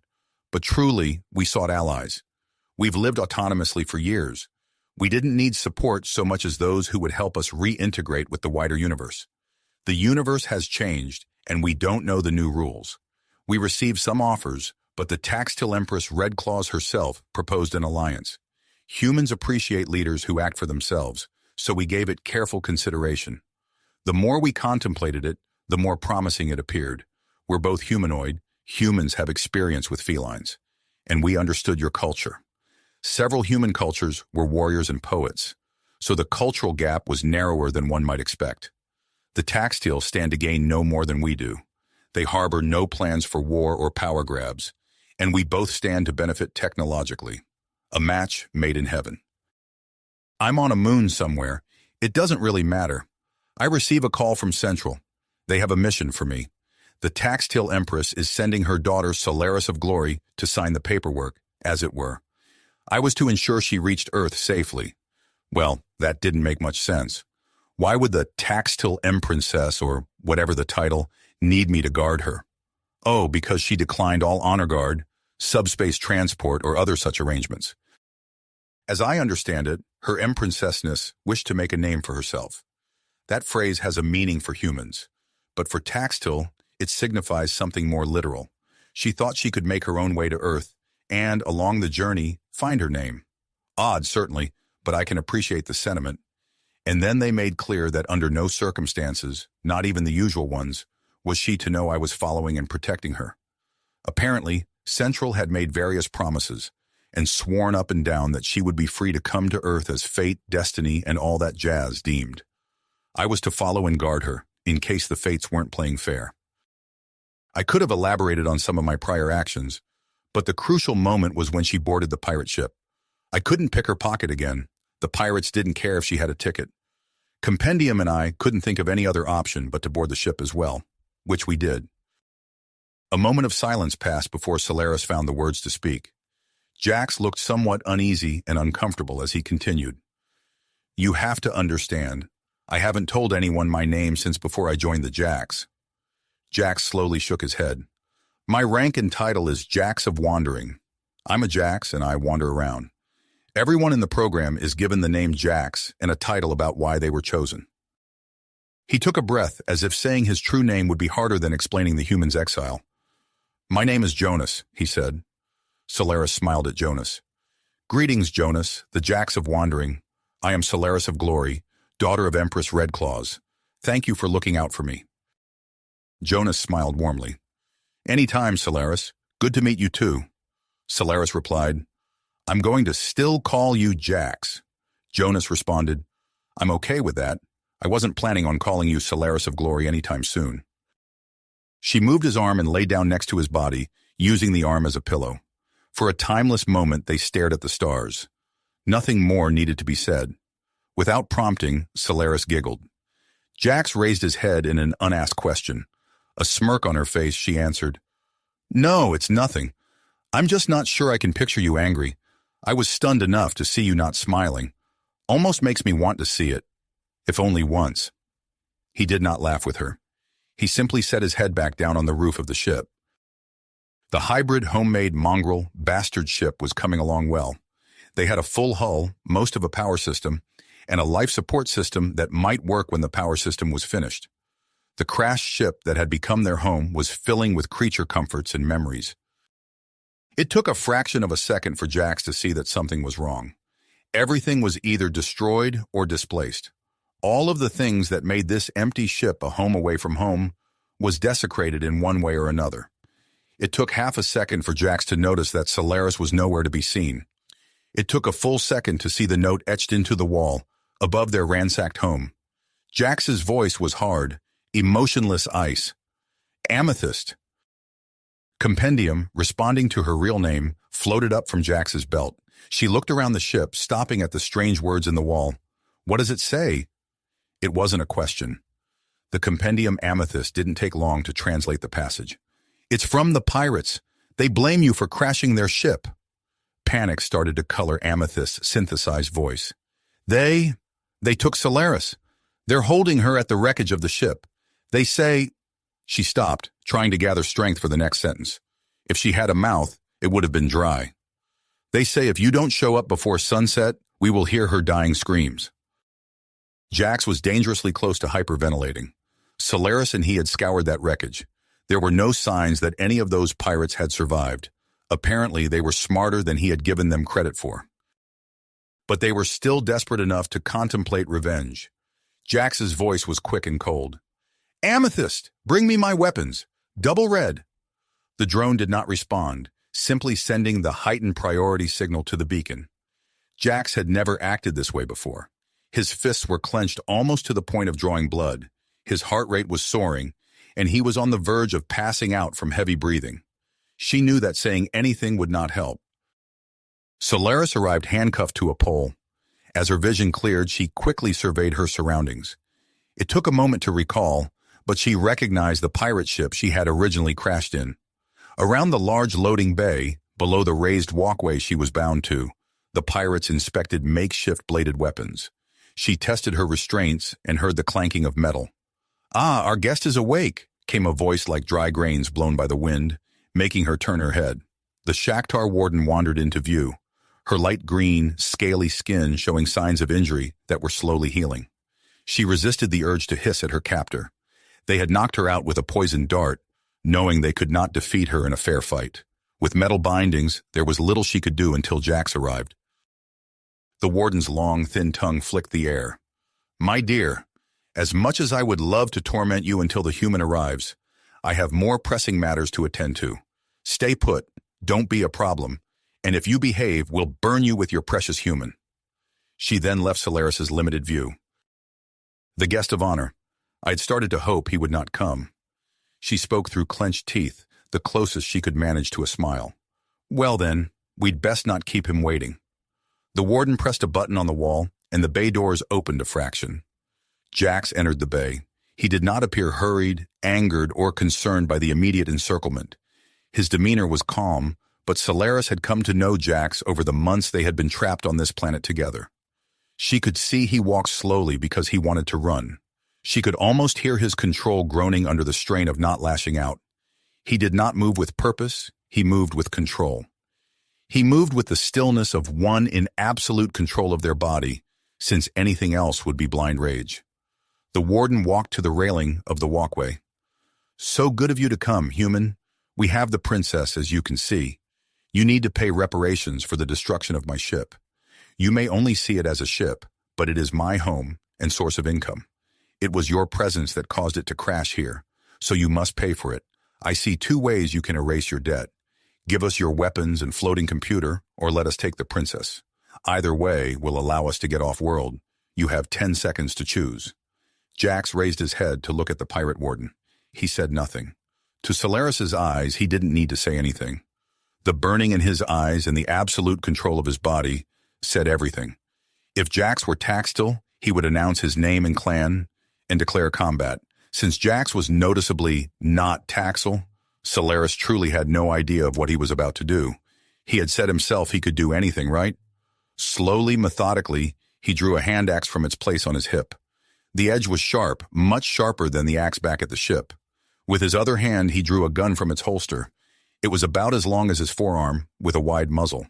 but truly, we sought allies. We've lived autonomously for years. We didn't need support so much as those who would help us reintegrate with the wider universe. The universe has changed, and we don't know the new rules. We received some offers, but the Taxtil Empress Red Claws herself proposed an alliance. Humans appreciate leaders who act for themselves, so we gave it careful consideration. The more we contemplated it, the more promising it appeared. We're both humanoid, humans have experience with felines, and we understood your culture. Several human cultures were warriors and poets, so the cultural gap was narrower than one might expect. The Taxtil stand to gain no more than we do. They harbor no plans for war or power grabs, and we both stand to benefit technologically. A match made in heaven. I'm on a moon somewhere. It doesn't really matter. I receive a call from Central. They have a mission for me. The Taxtil Empress is sending her daughter Solaris of Glory to sign the paperwork, as it were. I was to ensure she reached Earth safely. Well, that didn't make much sense. Why would the Taxtil Empress, or whatever the title, need me to guard her? Oh, because she declined all honor guard, subspace transport, or other such arrangements. As I understand it, her Empressness wished to make a name for herself. That phrase has a meaning for humans, but for Taxtil, it signifies something more literal. She thought she could make her own way to Earth, and, along the journey, find her name. Odd, certainly, but I can appreciate the sentiment. And then they made clear that under no circumstances, not even the usual ones, was she to know I was following and protecting her. Apparently, Central had made various promises, and sworn up and down that she would be free to come to Earth as fate, destiny, and all that jazz deemed. I was to follow and guard her, in case the fates weren't playing fair. I could have elaborated on some of my prior actions, but the crucial moment was when she boarded the pirate ship. I couldn't pick her pocket again. The pirates didn't care if she had a ticket. Compendium and I couldn't think of any other option but to board the ship as well, which we did. A moment of silence passed before Solaris found the words to speak. Jax looked somewhat uneasy and uncomfortable as he continued. You have to understand, I haven't told anyone my name since before I joined the Jax. Jax slowly shook his head. My rank and title is Jax of Wandering. I'm a Jax and I wander around. Everyone in the program is given the name Jax and a title about why they were chosen. He took a breath as if saying his true name would be harder than explaining the human's exile. My name is Jonas, he said. Solaris smiled at Jonas. Greetings, Jonas, the Jax of Wandering. I am Solaris of Glory, daughter of Empress Red Claws. Thank you for looking out for me. Jonas smiled warmly. Anytime, Solaris. Good to meet you too. Solaris replied, I'm going to still call you Jax. Jonas responded, I'm okay with that. I wasn't planning on calling you Solaris of Glory anytime soon. She moved his arm and lay down next to his body, using the arm as a pillow. For a timeless moment, they stared at the stars. Nothing more needed to be said. Without prompting, Solaris giggled. Jax raised his head in an unasked question. A smirk on her face, she answered, No, it's nothing. I'm just not sure I can picture you angry. I was stunned enough to see you not smiling. Almost makes me want to see it. If only once. He did not laugh with her. He simply set his head back down on the roof of the ship. The hybrid, homemade, mongrel, bastard ship was coming along well. They had a full hull, most of a power system, and a life support system that might work when the power system was finished. The crashed ship that had become their home was filling with creature comforts and memories. It took a fraction of a second for Jax to see that something was wrong. Everything was either destroyed or displaced. All of the things that made this empty ship a home away from home was desecrated in one way or another. It took half a second for Jax to notice that Solaris was nowhere to be seen. It took a full second to see the note etched into the wall, above their ransacked home. Jax's voice was hard, emotionless ice. Amethyst. Compendium, responding to her real name, floated up from Jax's belt. She looked around the ship, stopping at the strange words in the wall. What does it say? It wasn't a question. The Compendium Amethyst didn't take long to translate the passage. It's from the pirates. They blame you for crashing their ship. Panic started to color Amethyst's synthesized voice. They took Solaris. They're holding her at the wreckage of the ship. They say—" She stopped, trying to gather strength for the next sentence. If she had a mouth, it would have been dry. "They say if you don't show up before sunset, we will hear her dying screams." Jax was dangerously close to hyperventilating. Solaris and he had scoured that wreckage. There were no signs that any of those pirates had survived. Apparently, they were smarter than he had given them credit for. But they were still desperate enough to contemplate revenge. Jax's voice was quick and cold. "Amethyst, bring me my weapons. Double red." The drone did not respond, simply sending the heightened priority signal to the beacon. Jax had never acted this way before. His fists were clenched almost to the point of drawing blood. His heart rate was soaring, and he was on the verge of passing out from heavy breathing. She knew that saying anything would not help. Solaris arrived handcuffed to a pole. As her vision cleared, she quickly surveyed her surroundings. It took a moment to recall, but she recognized the pirate ship she had originally crashed in. Around the large loading bay, below the raised walkway she was bound to, the pirates inspected makeshift bladed weapons. She tested her restraints and heard the clanking of metal. "Ah, our guest is awake," came a voice like dry grains blown by the wind, making her turn her head. The Shakhtar warden wandered into view, her light green, scaly skin showing signs of injury that were slowly healing. She resisted the urge to hiss at her captor. They had knocked her out with a poisoned dart, knowing they could not defeat her in a fair fight. With metal bindings, there was little she could do until Jax arrived. The warden's long, thin tongue flicked the air. "My dear, as much as I would love to torment you until the human arrives, I have more pressing matters to attend to. Stay put, don't be a problem, and if you behave, we'll burn you with your precious human." She then left Solaris's limited view. The guest of honor. I'd started to hope he would not come. She spoke through clenched teeth, the closest she could manage to a smile. "Well then, we'd best not keep him waiting." The warden pressed a button on the wall, and the bay doors opened a fraction. Jax entered the bay. He did not appear hurried, angered, or concerned by the immediate encirclement. His demeanor was calm, but Solaris had come to know Jax over the months they had been trapped on this planet together. She could see he walked slowly because he wanted to run. She could almost hear his control groaning under the strain of not lashing out. He did not move with purpose, he moved with control. He moved with the stillness of one in absolute control of their body, since anything else would be blind rage. The warden walked to the railing of the walkway. "So good of you to come, human. We have the princess, as you can see. You need to pay reparations for the destruction of my ship. You may only see it as a ship, but it is my home and source of income. It was your presence that caused it to crash here, so you must pay for it. I see two ways you can erase your debt. Give us your weapons and floating computer, or let us take the princess. Either way will allow us to get off-world. You have 10 seconds to choose." Jax raised his head to look at the pirate warden. He said nothing. To Solaris's eyes, he didn't need to say anything. The burning in his eyes and the absolute control of his body said everything. If Jax were Taxtil, he would announce his name and clan and declare combat. Since Jax was noticeably not Taxil, Solaris truly had no idea of what he was about to do. He had said himself he could do anything, right? Slowly, methodically, he drew a hand axe from its place on his hip. The edge was sharp, much sharper than the axe back at the ship. With his other hand, he drew a gun from its holster. It was about as long as his forearm, with a wide muzzle.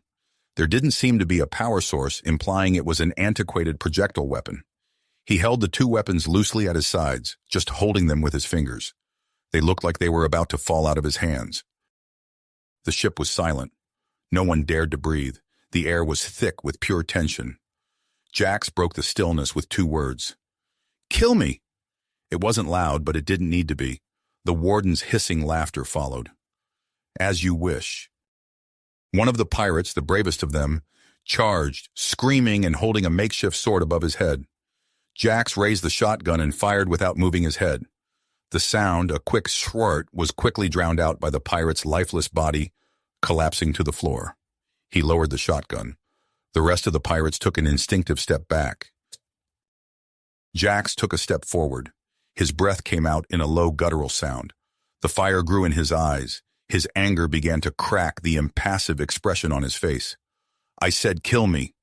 There didn't seem to be a power source, implying it was an antiquated projectile weapon. He held the two weapons loosely at his sides, just holding them with his fingers. They looked like they were about to fall out of his hands. The ship was silent. No one dared to breathe. The air was thick with pure tension. Jax broke the stillness with two words. "Kill me!" It wasn't loud, but it didn't need to be. The warden's hissing laughter followed. "As you wish." One of the pirates, the bravest of them, charged, screaming and holding a makeshift sword above his head. Jax raised the shotgun and fired without moving his head. The sound, a quick swart, was quickly drowned out by the pirate's lifeless body collapsing to the floor. He lowered the shotgun. The rest of the pirates took an instinctive step back. Jax took a step forward. His breath came out in a low guttural sound. The fire grew in his eyes. His anger began to crack the impassive expression on his face. "I said kill me."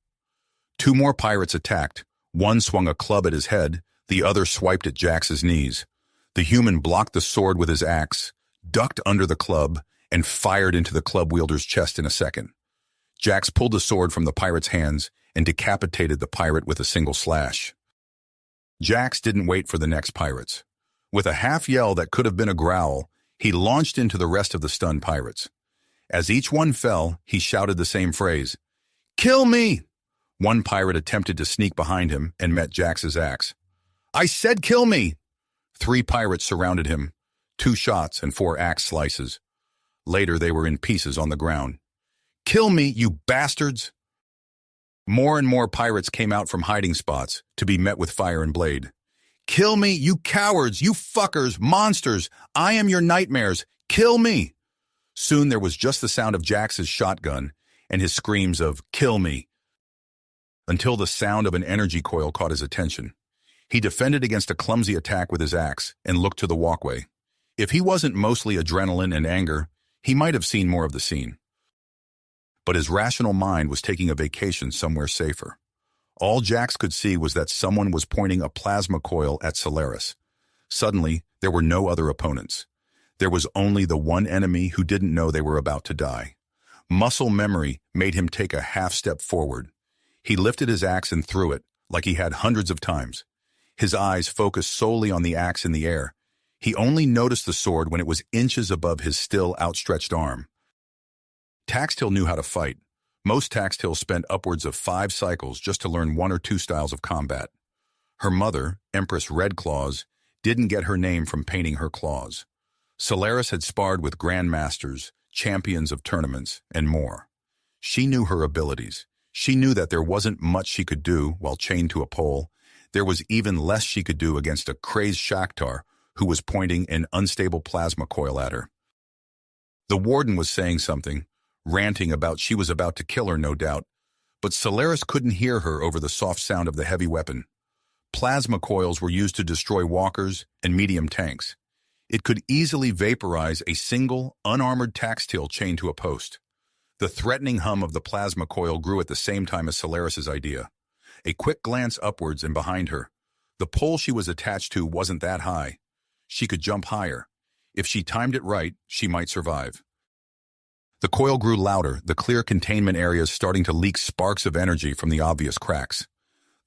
Two more pirates attacked. One swung a club at his head, The other swiped at Jax's knees. The human blocked the sword with his axe, ducked under the club, and fired into the club wielder's chest in a second. Jax pulled the sword from the pirate's hands and decapitated the pirate with a single slash. Jax didn't wait for the next pirates. With a half yell that could have been a growl, he launched into the rest of the stunned pirates. As each one fell, he shouted the same phrase, "Kill me!" One pirate attempted to sneak behind him and met Jax's axe. "I said kill me!" 3 pirates surrounded him, 2 shots and 4 axe slices. Later, they were in pieces on the ground. "Kill me, you bastards!" More and more pirates came out from hiding spots to be met with fire and blade. "Kill me, you cowards, you fuckers, monsters! I am your nightmares! Kill me!" Soon there was just the sound of Jax's shotgun and his screams of "kill me," until the sound of an energy coil caught his attention. He defended against a clumsy attack with his axe and looked to the walkway. If he wasn't mostly adrenaline and anger, he might have seen more of the scene. But his rational mind was taking a vacation somewhere safer. All Jax could see was that someone was pointing a plasma coil at Solaris. Suddenly, there were no other opponents. There was only the one enemy who didn't know they were about to die. Muscle memory made him take a half-step forward. He lifted his axe and threw it, like he had hundreds of times. His eyes focused solely on the axe in the air. He only noticed the sword when it was inches above his still outstretched arm. Taxtil knew how to fight. Most Taxtil spent upwards of 5 cycles just to learn 1 or 2 styles of combat. Her mother, Empress Redclaws, didn't get her name from painting her claws. Solaris had sparred with grandmasters, champions of tournaments, and more. She knew her abilities. She knew that there wasn't much she could do while chained to a pole. There was even less she could do against a crazed Shakhtar who was pointing an unstable plasma coil at her. The warden was saying something, ranting about she was about to kill her, no doubt, but Solaris couldn't hear her over the soft sound of the heavy weapon. Plasma coils were used to destroy walkers and medium tanks. It could easily vaporize a single, unarmored Taxtil chained to a post. The threatening hum of the plasma coil grew at the same time as Solaris's idea. A quick glance upwards and behind her. The pole she was attached to wasn't that high. She could jump higher. If she timed it right, she might survive. The coil grew louder, the clear containment areas starting to leak sparks of energy from the obvious cracks.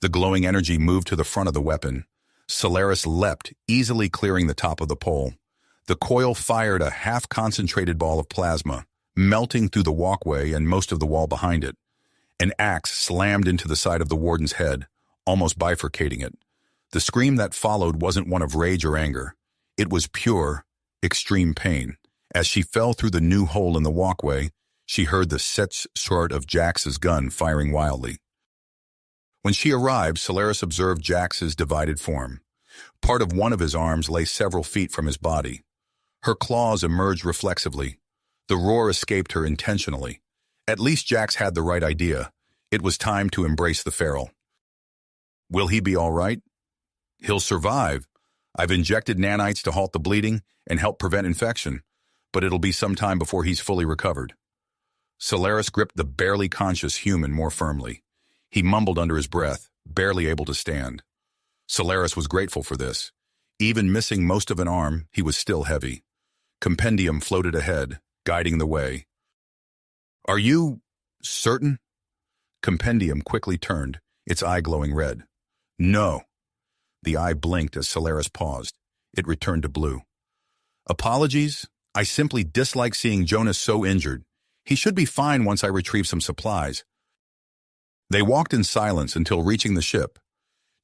The glowing energy moved to the front of the weapon. Solaris leapt, easily clearing the top of the pole. The coil fired a half-concentrated ball of plasma, melting through the walkway and most of the wall behind it. An axe slammed into the side of the warden's head, almost bifurcating it. The scream that followed wasn't one of rage or anger. It was pure, extreme pain. As she fell through the new hole in the walkway, she heard the set short of Jax's gun firing wildly. When she arrived, Solaris observed Jax's divided form. Part of one of his arms lay several feet from his body. Her claws emerged reflexively. The roar escaped her intentionally. At least Jax had the right idea. It was time to embrace the feral. Will he be all right? He'll survive. I've injected nanites to halt the bleeding and help prevent infection, but it'll be some time before he's fully recovered. Solaris gripped the barely conscious human more firmly. He mumbled under his breath, barely able to stand. Solaris was grateful for this. Even missing most of an arm, he was still heavy. Compendium floated ahead, guiding the way. Are you certain? Compendium quickly turned, its eye glowing red. No. The eye blinked as Solaris paused. It returned to blue. Apologies. I simply dislike seeing Jonas so injured. He should be fine once I retrieve some supplies. They walked in silence until reaching the ship.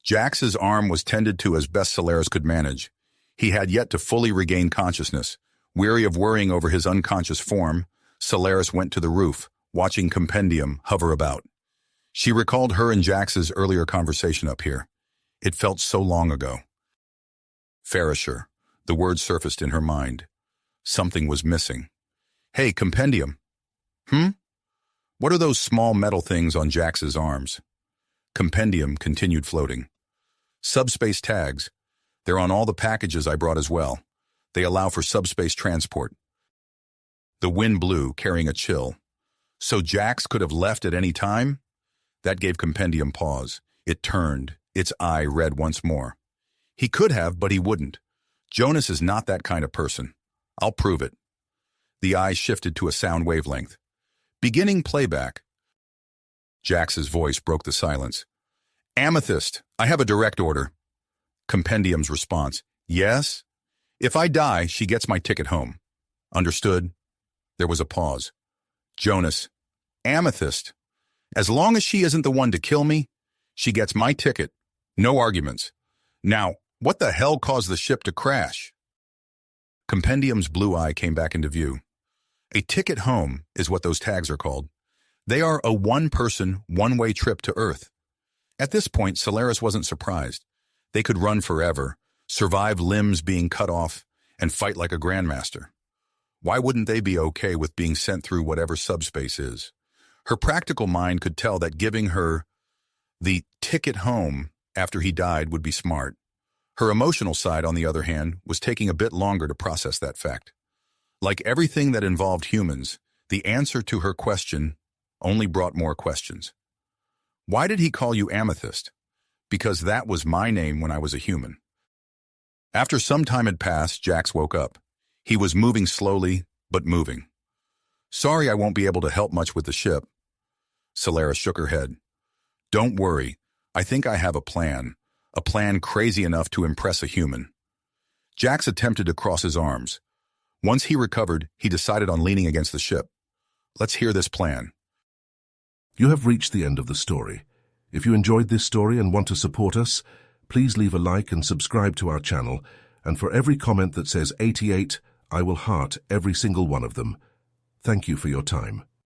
Jax's arm was tended to as best Solaris could manage. He had yet to fully regain consciousness. Weary of worrying over his unconscious form, Solaris went to the roof, watching Compendium hover about. She recalled her and Jax's earlier conversation up here. It felt so long ago. Farisher. The word surfaced in her mind. Something was missing. Hey, Compendium. What are those small metal things on Jax's arms? Compendium continued floating. Subspace tags. They're on all the packages I brought as well. They allow for subspace transport. The wind blew, carrying a chill. So Jax could have left at any time? That gave Compendium pause. It turned, its eye red once more. He could have, but he wouldn't. Jonas is not that kind of person. I'll prove it. The eyes shifted to a sound wavelength. Beginning playback. Jax's voice broke the silence. Amethyst, I have a direct order. Compendium's response. Yes? If I die, she gets my ticket home. Understood? There was a pause. Jonas. Amethyst. As long as she isn't the one to kill me, she gets my ticket. No arguments. Now, what the hell caused the ship to crash? Compendium's blue eye came back into view. A ticket home is what those tags are called. They are a one-person, one-way trip to Earth. At this point, Solaris wasn't surprised. They could run forever, survive limbs being cut off, and fight like a grandmaster. Why wouldn't they be okay with being sent through whatever subspace is? Her practical mind could tell that giving her the ticket home after he died would be smart. Her emotional side, on the other hand, was taking a bit longer to process that fact. Like everything that involved humans, the answer to her question only brought more questions. Why did he call you Amethyst? Because that was my name when I was a human. After some time had passed, Jax woke up. He was moving slowly, but moving. Sorry, I won't be able to help much with the ship. Solaris shook her head. Don't worry. I think I have a plan crazy enough to impress a human. Jax attempted to cross his arms. Once he recovered, he decided on leaning against the ship. Let's hear this plan. You have reached the end of the story. If you enjoyed this story and want to support us, please leave a like and subscribe to our channel, and for every comment that says 88, I will heart every single one of them. Thank you for your time.